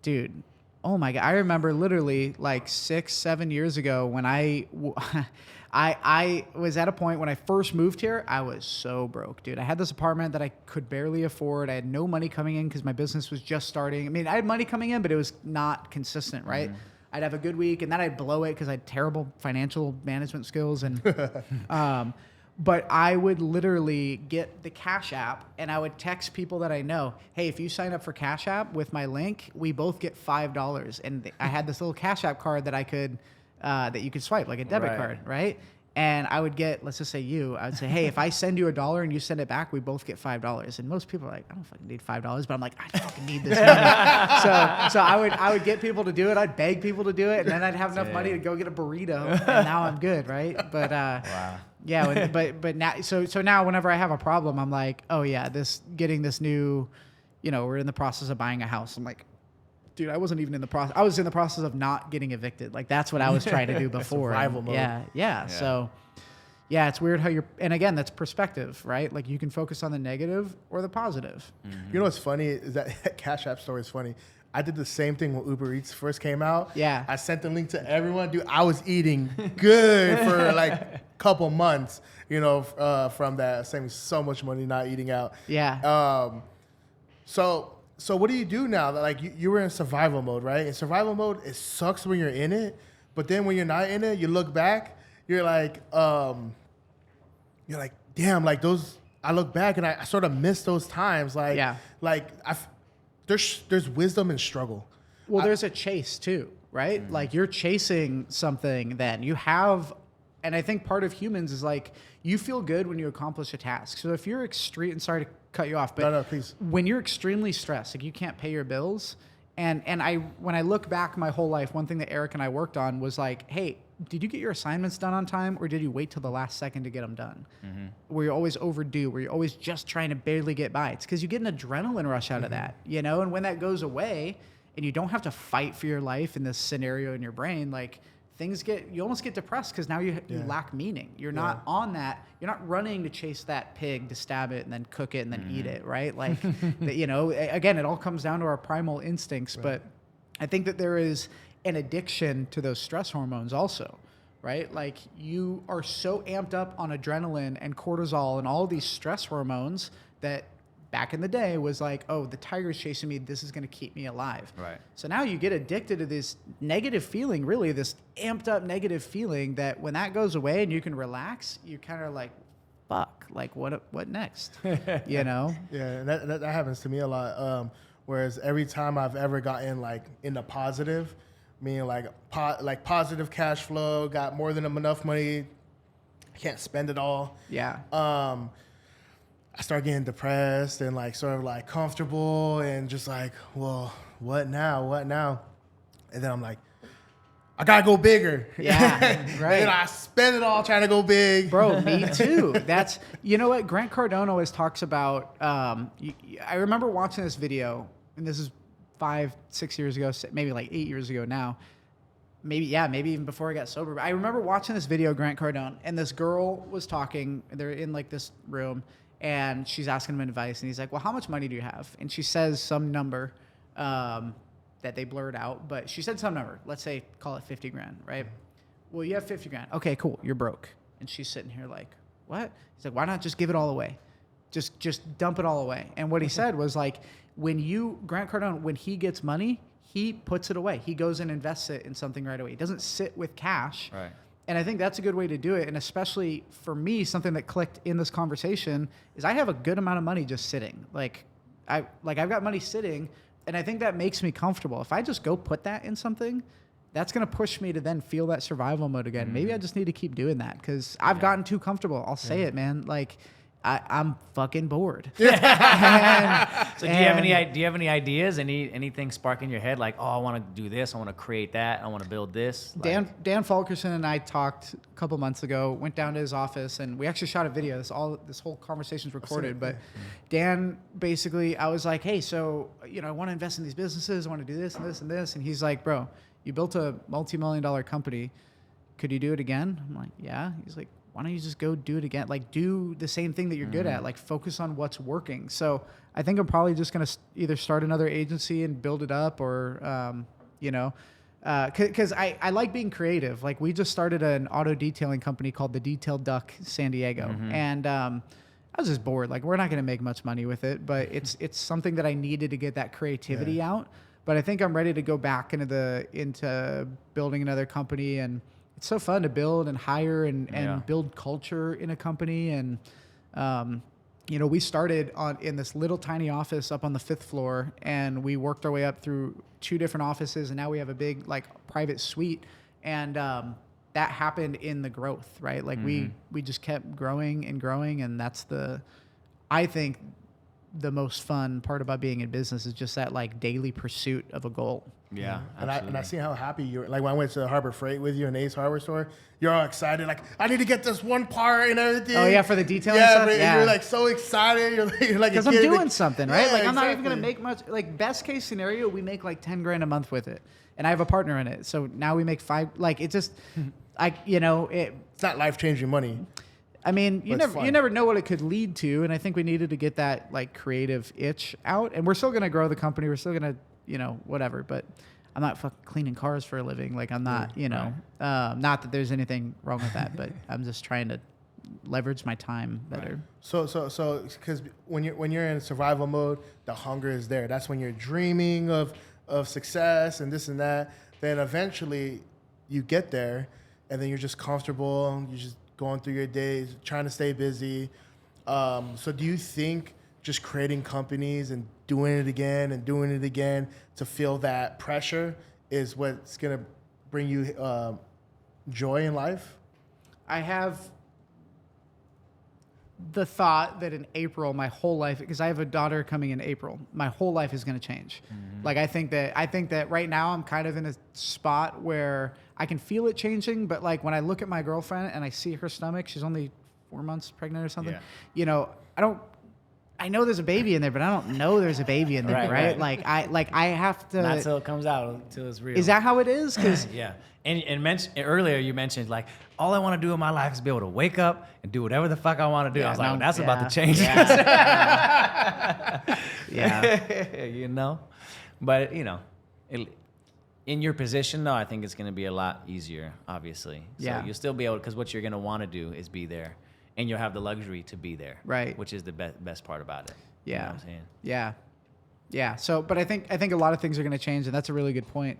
dude, oh my God. I remember literally like 6-7 years ago when I was at a point when I first moved here, I was so broke, dude. I had this apartment that I could barely afford. I had no money coming in because my business was just starting. I mean, I had money coming in, but it was not consistent, right? I'd have a good week and then I'd blow it because I had terrible financial management skills. And but I would literally get the Cash App and I would text people that I know, hey, if you sign up for Cash App with my link, we both get $5. And I had this little Cash App card that I could that you could swipe, like a debit card, right? And I would get, let's just say I would say, hey, if I send you $1 and you send it back, we both get $5. And most people are like, I don't fucking need $5, but I'm like, I fucking need this money. So I would get people to do it. I'd beg people to do it, and then I'd have enough money to go get a burrito, and now I'm good, right? But wow. Yeah, but now, so now whenever I have a problem, I'm like, oh yeah, getting this new, we're in the process of buying a house. I'm like, dude, I wasn't even in the process. I was in the process of not getting evicted. Like that's what I was trying to do before. Survival mode. Yeah. So, yeah, it's weird how and again, that's perspective, right? Like you can focus on the negative or the positive. You know what's funny is that Cash App story is funny. I did the same thing when Uber Eats first came out. Yeah. I sent the link to everyone. Dude, I was eating good for like a couple months, from that, saving so much money not eating out. Yeah. So what do you do now? Like you were in survival mode, right? In survival mode, it sucks when you're in it, but then when you're not in it, you look back, you're like, damn, like those. I look back and I sort of miss those times. There's wisdom in struggle. Well, there's a chase too, right? Mm-hmm. Like you're chasing something. Then you have, and I think part of humans is like you feel good when you accomplish a task. So if you're extreme, and sorry to cut you off, but no, please. When you're extremely stressed, like you can't pay your bills, and when I look back my whole life, one thing that Eric and I worked on was like, hey, did you get your assignments done on time, or did you wait till the last second to get them done? Mm-hmm. Were you always overdue? Were you always just trying to barely get by? It's because you get an adrenaline rush out of that, and when that goes away, and you don't have to fight for your life in this scenario in your brain, like you almost get depressed because now you lack meaning. You're not on that. You're not running to chase that pig to stab it and then cook it and then eat it, right? Like, again, it all comes down to our primal instincts. Right. But I think that there is an addiction to those stress hormones also, right? Like you are so amped up on adrenaline and cortisol and all these stress hormones that back in the day was like, oh, the tiger's chasing me. This is going to keep me alive. Right. So now you get addicted to this negative feeling, really this amped up negative feeling that when that goes away and you can relax, you kind of like, fuck, like what next? You know? Yeah, that happens to me a lot. Whereas every time I've ever gotten like into positive, meaning like positive cash flow, got more than enough money, I can't spend it all. Yeah. I start getting depressed and like sort of like comfortable and just like, well, what now? What now? And then I'm like, I gotta go bigger. Yeah, right. And then I spend it all trying to go big. Bro, me too. That's, you know what? Grant Cardone always talks about, I remember watching this video, and this is 5-6 years ago, maybe like 8 years ago now. Maybe even before I got sober. But I remember watching this video, Grant Cardone, and this girl was talking. They're in like this room, and she's asking him advice, and he's like, well, how much money do you have? And she says some number that they blurred out, but she said some number. Let's say, call it 50 grand, right? Well, you have 50 grand. Okay, cool. You're broke. And she's sitting here like, what? He's like, why not just give it all away? Just dump it all away. And what he said was like, Grant Cardone, when he gets money, he puts it away. He goes and invests it in something right away. He doesn't sit with cash. Right. And I think that's a good way to do it. And especially for me, something that clicked in this conversation is I have a good amount of money just sitting. I've got money sitting, and I think that makes me comfortable. If I just go put that in something, that's going to push me to then feel that survival mode again. Mm-hmm. Maybe I just need to keep doing that because I've gotten too comfortable. I'll say it, man. Like, I'm fucking bored. So do you have any ideas? Anything spark in your head? Like, oh, I want to do this. I want to create that. I want to build this. Dan Fulkerson and I talked a couple months ago, went down to his office, and we actually shot a video. This whole conversation's recorded. But Dan, basically, I was like, hey, so, I want to invest in these businesses. I want to do this and this and this. And he's like, bro, you built a multi-million-dollar company. Could you do it again? I'm like, yeah. He's like, why don't you just go do it again? Like, do the same thing that you're good at. Like, focus on what's working. So I think I'm probably just going to either start another agency and build it up or, because I like being creative. Like, we just started an auto detailing company called the Detail Duck San Diego. Mm-hmm. And I was just bored. Like, we're not going to make much money with it, but it's something that I needed to get that creativity out. But I think I'm ready to go back into building another company. And it's so fun to build and hire and build culture in a company. And, we started in this little tiny office up on the 5th floor, and we worked our way up through 2 different offices. And now we have a big private suite. And, that happened in the growth, right? Like we just kept growing and growing. And that's I think the most fun part about being in business is just that daily pursuit of a goal. Yeah, and I see how happy you were. Like when I went to Harbor Freight with you in Ace Hardware store, you're all excited. Like, I need to get this one part and everything. Oh yeah, for the detailing stuff. Yeah, you're like so excited. You're like because I'm doing something, right? Yeah, I'm not even gonna make much. Like best case scenario, we make like 10 grand a month with it, and I have a partner in it. So now we make 5. Like it just, it's not life changing money. I mean, you never know what it could lead to, and I think we needed to get that creative itch out, and we're still gonna grow the company. We're still gonna, whatever. But I'm not fucking cleaning cars for a living. Like I'm not, not that there's anything wrong with that, but I'm just trying to leverage my time better. Right. So, because when you're in survival mode, the hunger is there. That's when you're dreaming of success and this and that. Then eventually, you get there, and then you're just comfortable. You're just going through your days, trying to stay busy. So do you think just creating companies and doing it again to feel that pressure is what's going to bring you joy in life? I have the thought that in April, my whole life, because I have a daughter coming in April, my whole life is going to change. Mm-hmm. Like I think that right now I'm kind of in a spot where I can feel it changing, but like when I look at my girlfriend and I see her stomach, she's only 4 months pregnant or something. Yeah. I know there's a baby in there, but I don't know there's a baby in there, right? Like I have to. Not till it comes out, until it's real. Is that how it is? Cause yeah. And earlier you mentioned like all I want to do in my life is be able to wake up and do whatever the fuck I want to do. I was like, that's about to change. Yeah. Yeah. But in your position though, I think it's going to be a lot easier. Obviously, so you'll still be able because what you're going to want to do is be there. And you'll have the luxury to be there, right? Which is the best part about it. Yeah, you know what I'm saying? Yeah. So, but I think a lot of things are going to change, and that's a really good point.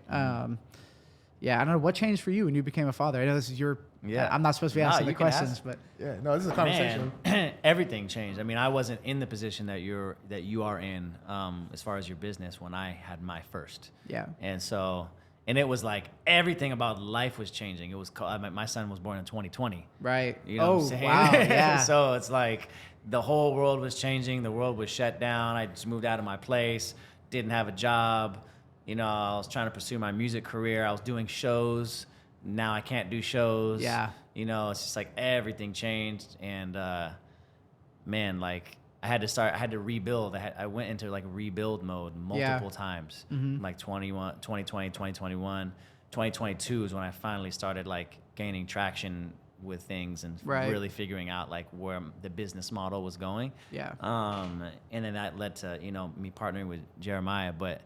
Yeah, I don't know what changed for you when you became a father. I know this is your. Yeah. I'm not supposed to be asking the questions, ask. but Yeah, no, this is a conversation. Man, everything changed. I mean, I wasn't in the position that you are in as far as your business when I had my first. Yeah. And it was like everything about life was changing. It was my son was born in 2020. Right. You know what I'm saying? Wow. Yeah. So it's like the whole world was changing. The world was shut down. I just moved out of my place. Didn't have a job. You know, I was trying to pursue my music career. I was doing shows. Now I can't do shows. Yeah. You know, it's just like everything changed. And, man, like I had to rebuild. I went into like rebuild mode multiple times. Like 2020, 2021, 2022 is when I finally started like gaining traction with things and really figuring out like where the business model was going. Yeah. And then that led to, you know, me partnering with Jeremiah, but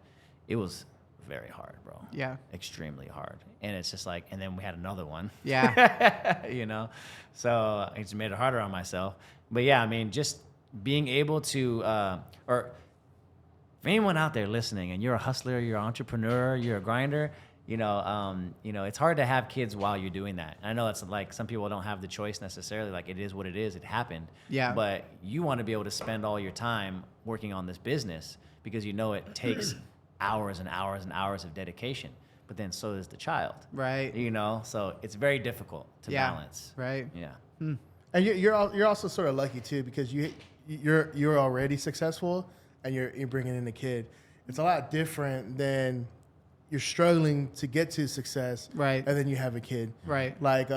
it was very hard, bro. Yeah. Extremely hard. And it's just like, and then we had another one. Yeah. You know? So I just made it harder on myself. But yeah, I mean, just being able to, or for anyone out there listening and you're a hustler, you're an entrepreneur, you're a grinder, you know, it's hard to have kids while you're doing that. And I know that's like some people don't have the choice necessarily. Like it is what it is. It happened. Yeah. But you want to be able to spend all your time working on this business because you know it takes hours and hours and hours of dedication. But then so does the child. Right. You know, so it's very difficult to balance. Right. Yeah. And you're also sort of lucky too because you're already successful and you're bringing in a kid. It's a lot different than you're struggling to get to success, right? And then you have a kid, right? Like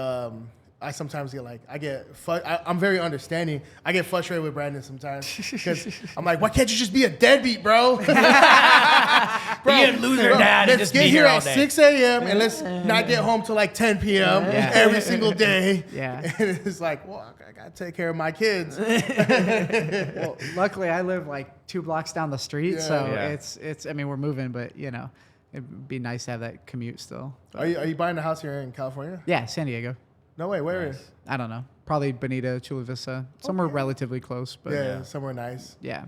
I sometimes get like I'm very understanding. I get frustrated with Brandon sometimes because I'm like, why can't you just be a deadbeat, bro? Be a loser, dad. Let's just get be here at all day. 6 a.m. and let's not get home till like 10 p.m. Every single day. Yeah, and it's like, well, I gotta take care of my kids. Well, luckily I live like 2 blocks down the street, so it's. I mean, we're moving, but you know, it'd be nice to have that commute still. But. Are you buying a house here in California? Yeah, San Diego. No way. Where is? I don't know. Probably Bonita, Chula Vista, somewhere relatively close. But somewhere nice. Yeah.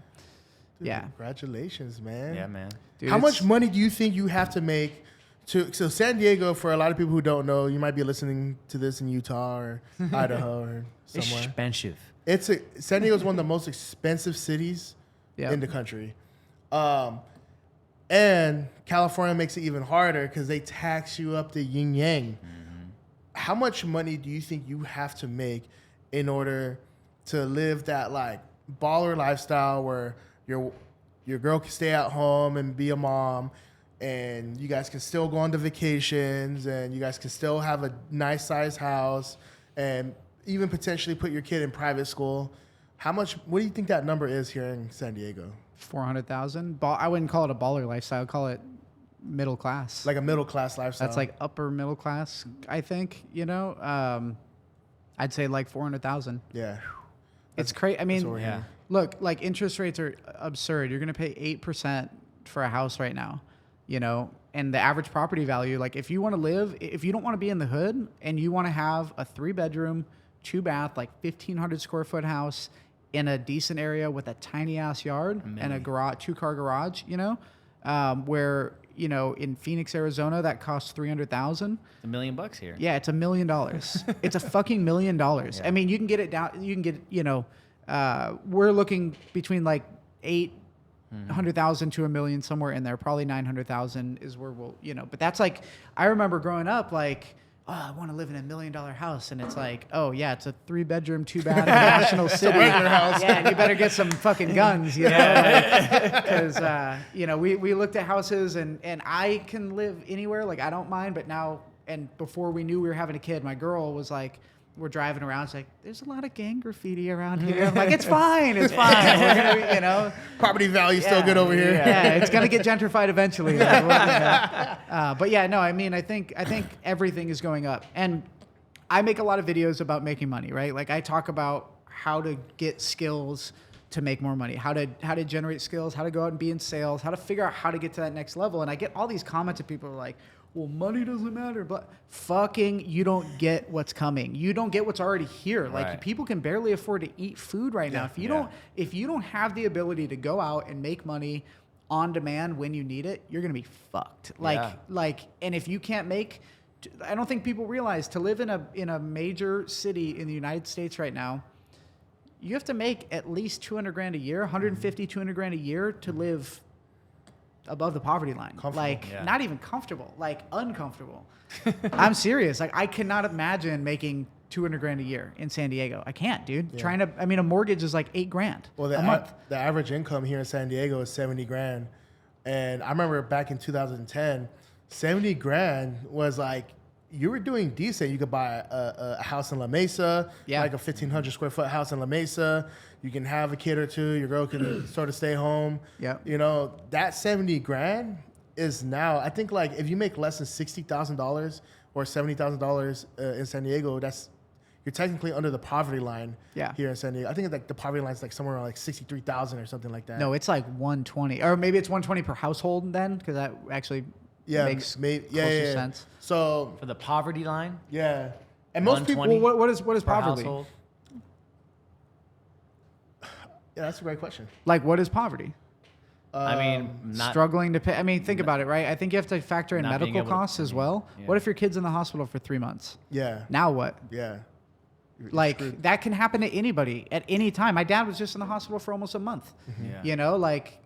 Dude, yeah. Congratulations, man. Yeah, man. Dude, How much money do you think you have to make so San Diego, for a lot of people who don't know, you might be listening to this in Utah or Idaho or somewhere. Expensive. San Diego is one of the most expensive cities in the country. And California makes it even harder because they tax you up the yin yang. How much money do you think you have to make in order to live that like baller lifestyle where your girl can stay at home and be a mom and you guys can still go on to vacations and you guys can still have a nice sized house and even potentially put your kid in private school? What do you think that number is here in San Diego? 400,000. I wouldn't call it a baller lifestyle. I'd call it middle class. Like a middle class lifestyle. That's like upper middle class, I think, you know. I'd say like 400,000. Yeah. It's crazy. I mean, look, like interest rates are absurd. You're going to pay 8% for a house right now, you know, and the average property value, like if you want to if you don't want to be in the hood and you want to have a 3-bedroom, 2-bath, like 1,500 square foot house in a decent area with a tiny ass yard and a 2-car garage, you know, where, you know, in Phoenix, Arizona, that costs $300,000. It's $1 million here. Yeah, it's $1 million. It's a fucking $1 million. Yeah. I mean, you can get it down. You can get, you know, we're looking between like 800,000 to $1 million, somewhere in there. Probably 900,000 is where we'll, you know. But that's like, I remember growing up, like, oh, I want to live in $1 million house, and it's like, oh yeah, it's a 3-bedroom, 2-bath in National City. Regular house. Yeah, and you better get some fucking guns, you know, because you know, we looked at houses, and I can live anywhere, like I don't mind, but now, and before we knew we were having a kid, my girl was like, we're driving around, it's like, there's a lot of gang graffiti around here. I'm like, it's fine. We're gonna, you know, property value still good over here. Yeah, it's gonna get gentrified eventually. But yeah, no, I mean, I think everything is going up, and I make a lot of videos about making money, right? Like I talk about how to get skills to make more money, how to generate skills, how to go out and be in sales, how to figure out how to get to that next level. And I get all these comments of people who are like, well, money doesn't matter, but fucking, you don't get what's coming. You don't get what's already here. Like people can barely afford to eat food right now. If you don't have the ability to go out and make money on demand when you need it, you're going to be fucked. And if you can't make I don't think people realize to live in a major city in the United States right now, you have to make at least 200 grand a year, 150, 200 grand a year to live above the poverty line. Not even comfortable, like uncomfortable. I'm serious. Like I cannot imagine making 200 grand a year in San Diego. I can't, dude. Yeah. A mortgage is like $8 grand a month. The average income here in San Diego is 70 grand. And I remember back in 2010, 70 grand was like, you were doing decent. You could buy a house in La Mesa, like a 1,500 square foot house in La Mesa. You can have a kid or two. Your girl can sort of stay home. Yeah. You know, that 70 grand is now, I think like if you make less than $60,000 or $70,000 in San Diego, you're technically under the poverty line here in San Diego. I think like the poverty line is like somewhere around like 63,000 or something like that. No, it's like 120, or maybe it's 120 per household then, because that actually makes closer sense. So for the poverty line, and most people, what is poverty? Household? Yeah, that's a great question. Like, what is poverty? I mean, not struggling to pay. I mean, think about it, right? I think you have to factor in medical costs as well. Yeah. What if your kid's in the hospital for 3 months? Yeah. Now what? Yeah. Like that can happen to anybody at any time. My dad was just in the hospital for almost a month. Yeah. You know, like,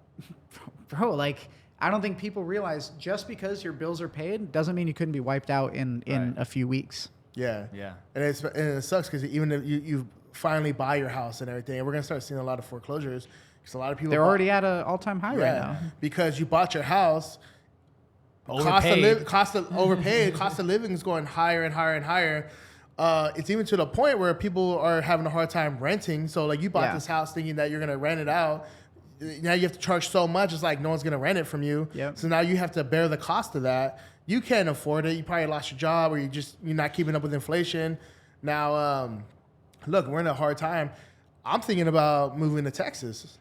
bro, like I don't think people realize just because your bills are paid doesn't mean you couldn't be wiped out in a few weeks. Yeah. Yeah. And it sucks because even if you finally buy your house and everything, and we're gonna start seeing a lot of foreclosures because a lot of people already at an all-time high right now because you bought your house. Overpaid. Cost of living is going higher and higher and higher. It's even to the point where people are having a hard time renting. So like you bought this house thinking that you're gonna rent it out. Now you have to charge so much. It's like no one's gonna rent it from you. Yep. So now you have to bear the cost of that. You can't afford it. You probably lost your job, or you're not keeping up with inflation. Now, look, we're in a hard time. I'm thinking about moving to Texas.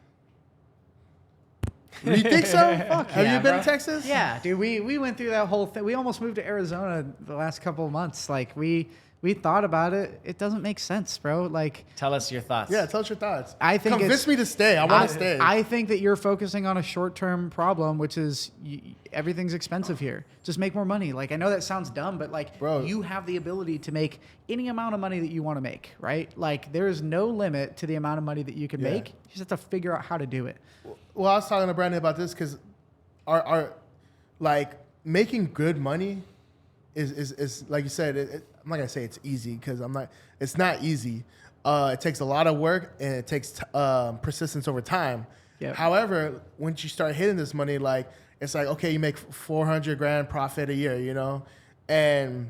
You think so? Have you been to Texas? Yeah, dude. We went through that whole thing. We almost moved to Arizona the last couple of months. Like we thought about it. It doesn't make sense, bro. Like, tell us your thoughts. Yeah, tell us your thoughts. I think convince me to stay. I want to stay. I think that you're focusing on a short-term problem, which is everything's expensive here. Just make more money. Like, I know that sounds dumb, but like, bro, you have the ability to make any amount of money that you want to make, right? Like, there is no limit to the amount of money that you can make. You just have to figure out how to do it. Well, I was talking to Brandon about this because our like making good money is like you said. I'm not gonna say it's easy because it's not easy. It takes a lot of work and it takes persistence over time. Yep. However, once you start hitting this money, like it's like, okay, you make 400 grand profit a year, you know, and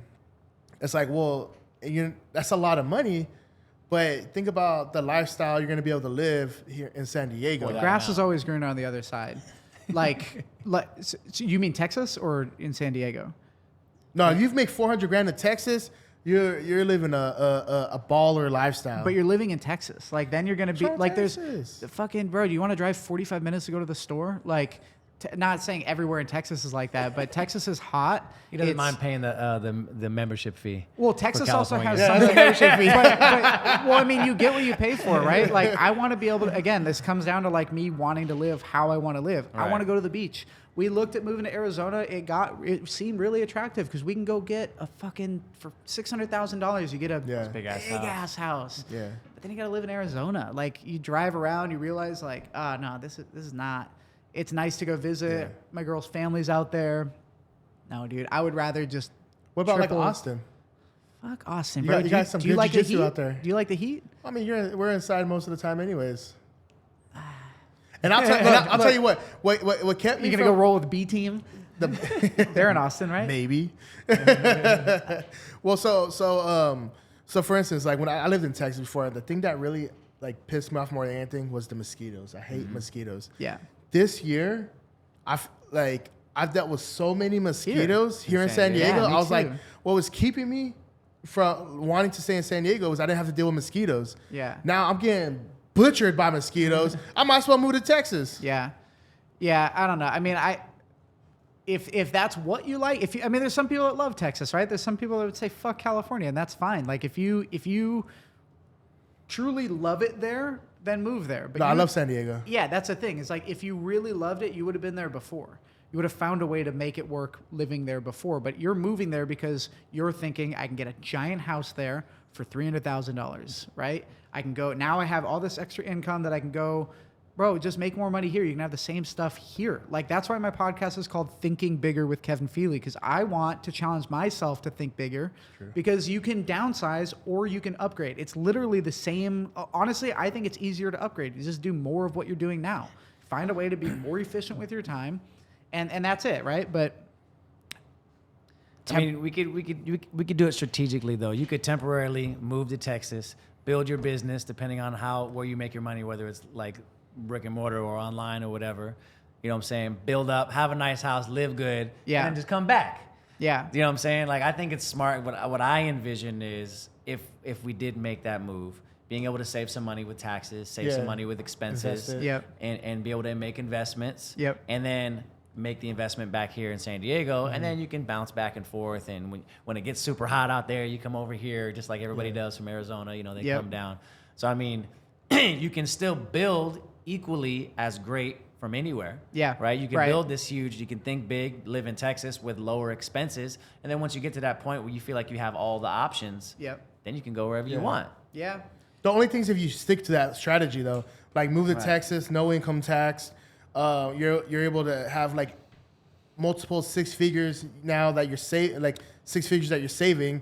it's like, well, that's a lot of money. But think about the lifestyle you're going to be able to live here in San Diego. Well, grass is always greener on the other side. Like so you mean Texas or in San Diego? No, if you make 400 grand in Texas, you're living a baller lifestyle. But you're living in Texas. Like then you're going to be like Texas. There's the fucking bro. Do you want to drive 45 minutes to go to the store? Like. Not saying everywhere in Texas is like that, but Texas is hot. He doesn't mind paying the membership fee. Well, Texas also has some membership fee. But, well, I mean, you get what you pay for, right? Like, I want to be able to, again, this comes down to like me wanting to live how I want to live. Right. I want to go to the beach. We looked at moving to Arizona. It seemed really attractive because we can go get a fucking, for $600,000, you get a big ass house. Yeah. But then you got to live in Arizona. Like, you drive around, you realize like, no, this is not. It's nice to go visit. Yeah. My girl's family's out there. No, dude, I would rather just. What about like Austin? Fuck Austin, bro. You got some good jiu-jitsu out there. Do you like the heat? I mean, we're inside most of the time, anyways. And I'll tell you what kept me. You gonna go roll with B team? They're in Austin, right? Maybe. Well, so for instance, like when I lived in Texas before, the thing that really like pissed me off more than anything was the mosquitoes. I hate mosquitoes. Yeah. This year, I've dealt with so many mosquitoes here in San Diego. Yeah, I was like, what was keeping me from wanting to stay in San Diego was I didn't have to deal with mosquitoes. Yeah. Now I'm getting butchered by mosquitoes. I might as well move to Texas. Yeah. Yeah, I don't know. I mean, if that's what you like, there's some people that love Texas, right? There's some people that would say fuck California, and that's fine. Like if you truly love it there, then move there. But I love San Diego. Yeah, that's the thing. It's like if you really loved it, you would have been there before. You would have found a way to make it work living there before, but you're moving there because you're thinking, I can get a giant house there for $300,000, right? I can go, now I have all this extra income that I can go, bro, just make more money here. You can have the same stuff here. Like, that's why my podcast is called Thinking Bigger with Kevin Feely, because I want to challenge myself to think bigger. True. Because you can downsize or you can upgrade. It's literally the same. Honestly, I think it's easier to upgrade. You just do more of what you're doing now. Find a way to be more efficient with your time. And that's it, right? But I mean, we could do it strategically though. You could temporarily move to Texas, build your business depending on where you make your money, whether it's like brick and mortar or online or whatever. You know what I'm saying? Build up, have a nice house, live good, and then just come back. Yeah. You know what I'm saying? Like, I think it's smart. What I envision is if we did make that move, being able to save some money with taxes, save some money with expenses, and be able to make investments, and then make the investment back here in San Diego, and then you can bounce back and forth. And when it gets super hot out there, you come over here just like everybody does from Arizona. You know, they come down. So I mean, you can still build equally as great from anywhere. Yeah. Right? You can build this huge, you can think big, live in Texas with lower expenses. And then once you get to that point where you feel like you have all the options, then you can go wherever you want. Yeah. The only things if you stick to that strategy though, like move to Texas, no income tax, you're able to have like multiple six figures now that you're like 6 figures that you're saving.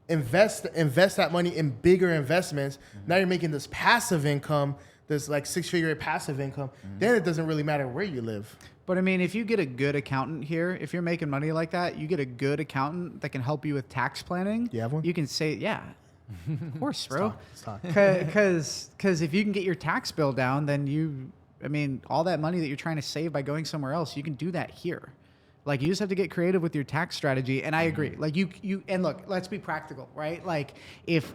Invest that money in bigger investments. Now you're making this passive income, this like 6-figure passive income. Then it doesn't really matter where you live. But I mean, if you get a good accountant here, if you're making money like that, you get a good accountant that can help you with tax planning. You have one? You can say, of course, bro. Let's talk. Because if you can get your tax bill down, then all that money that you're trying to save by going somewhere else, you can do that here. Like, you just have to get creative with your tax strategy. And I agree. Like, and look, let's be practical, right? Like, if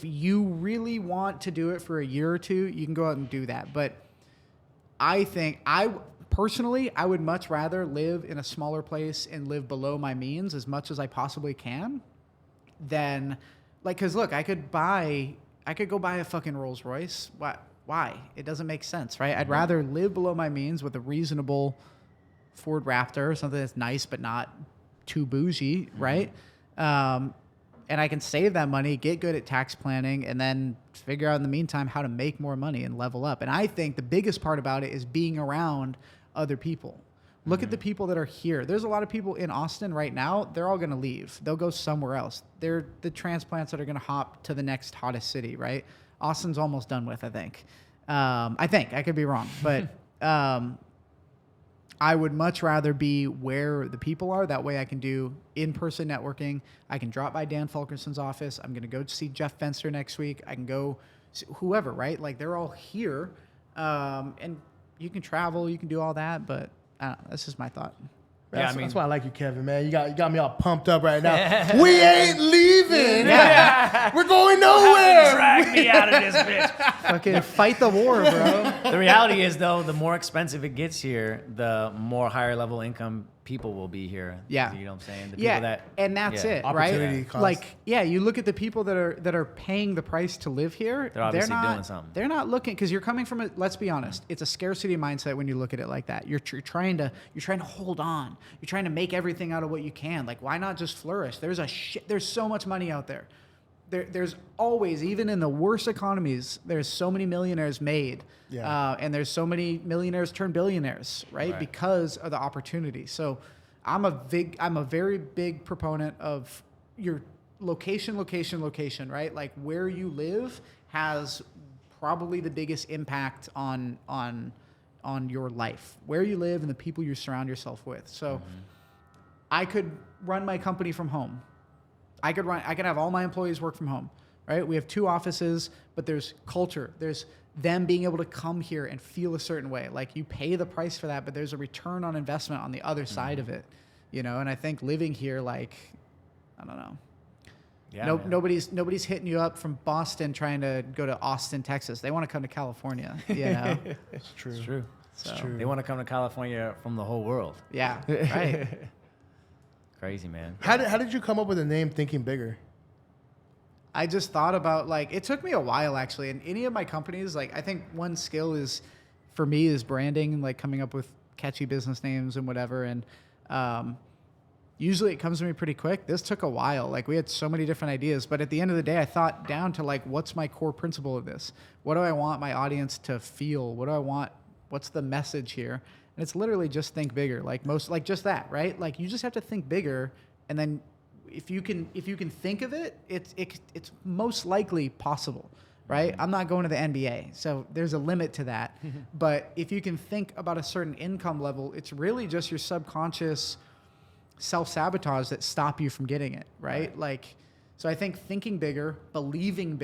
you really want to do it for a year or two, you can go out and do that. But I think personally, I would much rather live in a smaller place and live below my means as much as I possibly can than, like, because look, I could go buy a fucking Rolls Royce. Why? It doesn't make sense, right? I'd rather live below my means with a reasonable Ford Raptor or something that's nice but not too bougie, right? And I can save that money, get good at tax planning, and then figure out in the meantime how to make more money and level up. And I think the biggest part about it is being around other people. Look at the people that are here. There's a lot of people in Austin right now. They're all going to leave. They'll go somewhere else. They're the transplants that are going to hop to the next hottest city, right? Austin's almost done with, I think. I could be wrong. But I would much rather be where the people are. That way I can do in-person networking. I can drop by Dan Fulkerson's office. I'm going to go see Jeff Fenster next week. I can go see whoever, right? Like, they're all here. And you can travel. You can do all that. But that's just my thought. That's why I like you, Kevin, man. You got me all pumped up right now. We ain't leaving. We're going nowhere. Drag me out of this bitch. Fucking fight the war, bro. The reality is, though, the more expensive it gets here, the more higher level income people will be here. Yeah. You know what I'm saying? The people and that's it, right? Cost. Like, you look at the people that are paying the price to live here. They're obviously doing something. They're not looking, because you're coming from let's be honest, it's a scarcity mindset when you look at it like that. You're trying to hold on. You're trying to make everything out of what you can. Like, why not just flourish? There's so much money out there. There's always, even in the worst economies, there's so many millionaires made. And there's so many millionaires turn billionaires, right? Because of the opportunity. So I'm a very big proponent of your location, right? Like, where you live has probably the biggest impact on your life, where you live and the people you surround yourself with. So I could run my company from home. I could have all my employees work from home, right? We have 2 offices, but there's culture. There's them being able to come here and feel a certain way. Like, you pay the price for that, but there's a return on investment on the other side of it, you know? And I think living here, like, I don't know. Yeah, nobody's hitting you up from Boston trying to go to Austin, Texas. They want to come to California, you know? It's true. It's true. It's true. They want to come to California from the whole world. Yeah, right. Crazy, man. How did you come up with the name Thinking Bigger? I just thought about, like, it took me a while, actually. In any of my companies, like, I think one skill for me is branding, like coming up with catchy business names and whatever. And usually it comes to me pretty quick. This took a while. Like, we had so many different ideas, but at the end of the day, I thought down to like, what's my core principle of this? What do I want my audience to feel? What do I want? What's the message here? And it's literally just think bigger. Like just that, right? Like, you just have to think bigger. And then if you can think of it, it's most likely possible, right? I'm not going to the NBA, so there's a limit to that. But if you can think about a certain income level, it's really just your subconscious self-sabotage that stop you from getting it, right? Like, so I think thinking bigger, believing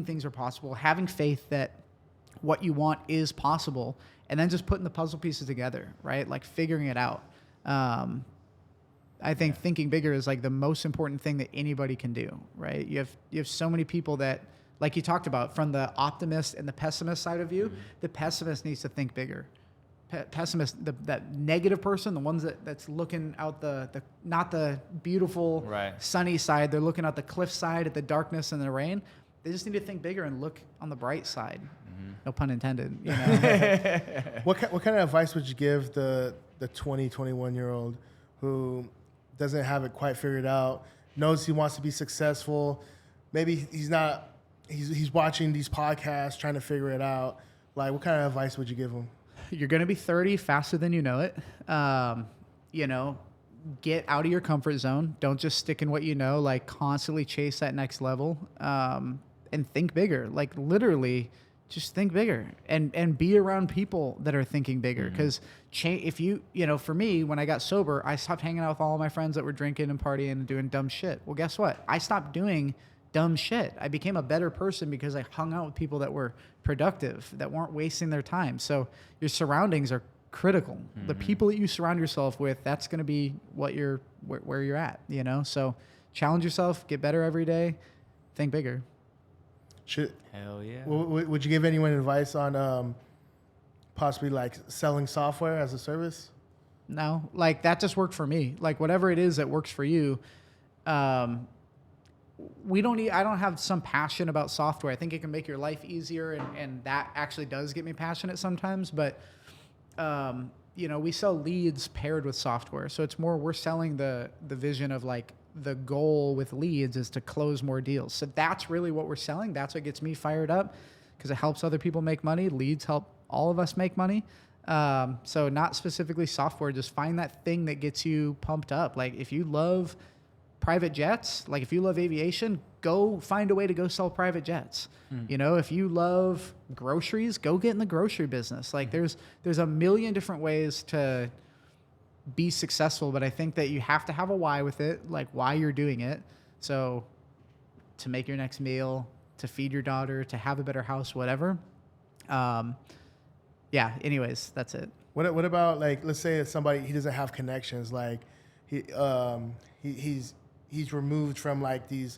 things are possible, having faith that what you want is possible, and then just putting the puzzle pieces together, right? Like, figuring it out. I think thinking bigger is like the most important thing that anybody can do, right? You have so many people that, like you talked about, from the optimist and the pessimist side of you, the pessimist needs to think bigger. Pessimist, that negative person, the ones that's looking out the not the beautiful sunny side, they're looking out the cliff side at the darkness and the rain. They just need to think bigger and look on the bright side. No pun intended. You know? What kind of advice would you give the 20, 21-year-old who doesn't have it quite figured out, knows he wants to be successful, maybe he's watching these podcasts trying to figure it out? Like, what kind of advice would you give him? You're going to be 30 faster than you know it. You know, get out of your comfort zone. Don't just stick in what you know. Like, constantly chase that next level, and think bigger. Like, literally, just think bigger and be around people that are thinking bigger. Because if you know, for me, when I got sober, I stopped hanging out with all of my friends that were drinking and partying and doing dumb shit. Well, guess what? I stopped doing dumb shit. I became a better person because I hung out with people that were productive, that weren't wasting their time. So your surroundings are critical. The people that you surround yourself with, that's going to be where you're at, you know? So challenge yourself, get better every day, think bigger. Hell yeah. Would you give anyone advice on possibly like selling software as a service? No, like, that just worked for me. Like, whatever it is that works for you. I don't have some passion about software. I think it can make your life easier, and that actually does get me passionate sometimes. But, you know, we sell leads paired with software. So it's more, we're selling the vision of, like, the goal with leads is to close more deals. So that's really what we're selling. That's what gets me fired up, because it helps other people make money. Leads help all of us make money. So not specifically software, just find that thing that gets you pumped up. Like, if you love private jets, like, if you love aviation, go find a way to go sell private jets. You know, if you love groceries, go get in the grocery business. Like, there's a million different ways to be successful, but I think that you have to have a why with it, like why you're doing it. So to make your next meal, to feed your daughter, to have a better house, whatever. Yeah, anyways, that's it. What about, like, let's say it's somebody, he doesn't have connections, like he's removed from, like, these,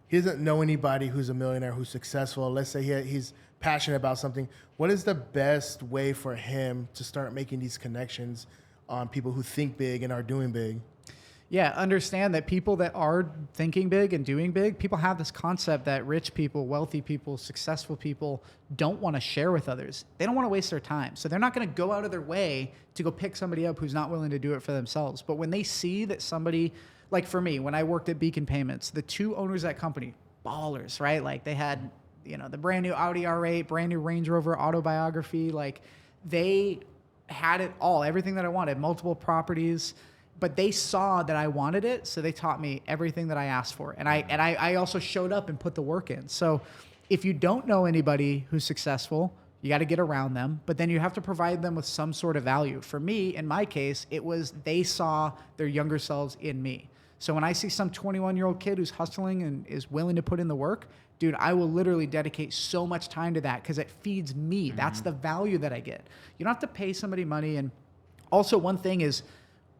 he doesn't know anybody who's a millionaire, who's successful. Let's say he's passionate about something. What is the best way for him to start making these connections on people who think big and are doing big? Yeah, understand that people that are thinking big and doing big, people have this concept that rich people, wealthy people, successful people don't want to share with others. They don't want to waste their time. So they're not going to go out of their way to go pick somebody up who's not willing to do it for themselves. But when they see that somebody, like for me, when I worked at Beacon Payments, the two owners of that company, ballers, right? Like, they had, you know, the brand new Audi R8, brand new Range Rover autobiography. Like, they had it all, everything that I wanted, multiple properties, but they saw that I wanted it. So they taught me everything that I asked for. And I also showed up and put the work in. So if you don't know anybody who's successful, you got to get around them, but then you have to provide them with some sort of value. For me, in my case, it was they saw their younger selves in me. So when I see some 21-year-old kid who's hustling and is willing to put in the work, dude, I will literally dedicate so much time to that because it feeds me. That's the value that I get. You don't have to pay somebody money. And also, one thing is,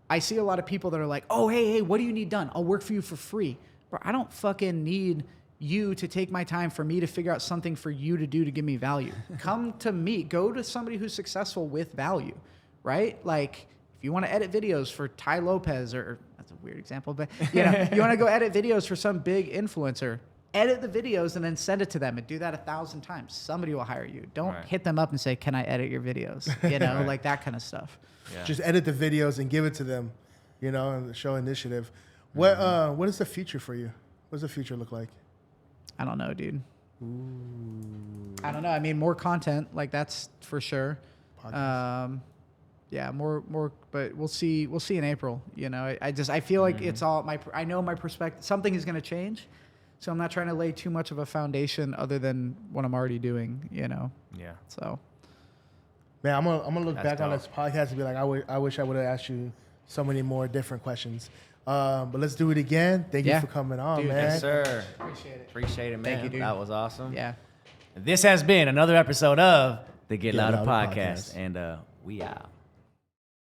I see a lot of people that are like, oh, hey, what do you need done? I'll work for you for free. But I don't fucking need you to take my time for me to figure out something for you to do to give me value. Come to me. Go to somebody who's successful with value, right? Like, if you want to edit videos for Ty Lopez, or that's a weird example, but you know, you want to go edit videos for some big influencer, edit the videos and then send it to them and do that 1,000 times. Somebody will hire you. Don't hit them up and say, can I edit your videos? You know, like that kind of stuff. Yeah. Just edit the videos and give it to them, you know, and show initiative. What is the future for you? What does the future look like? I don't know, dude. Ooh. I don't know. I mean, more content, like that's for sure. Yeah, more, but we'll see. We'll see in April. You know, I feel like it's all I know my perspective. Something is going to change, so I'm not trying to lay too much of a foundation other than what I'm already doing. You know. Yeah. So. Man, I'm gonna look back on this podcast and be like, I wish I would have asked you so many more different questions. But let's do it again. Thank you for coming on, dude, man. Yes, sir. Appreciate it, man. Thank you, dude. That was awesome. Yeah. This has been another episode of the Get Louder Podcast, and we out.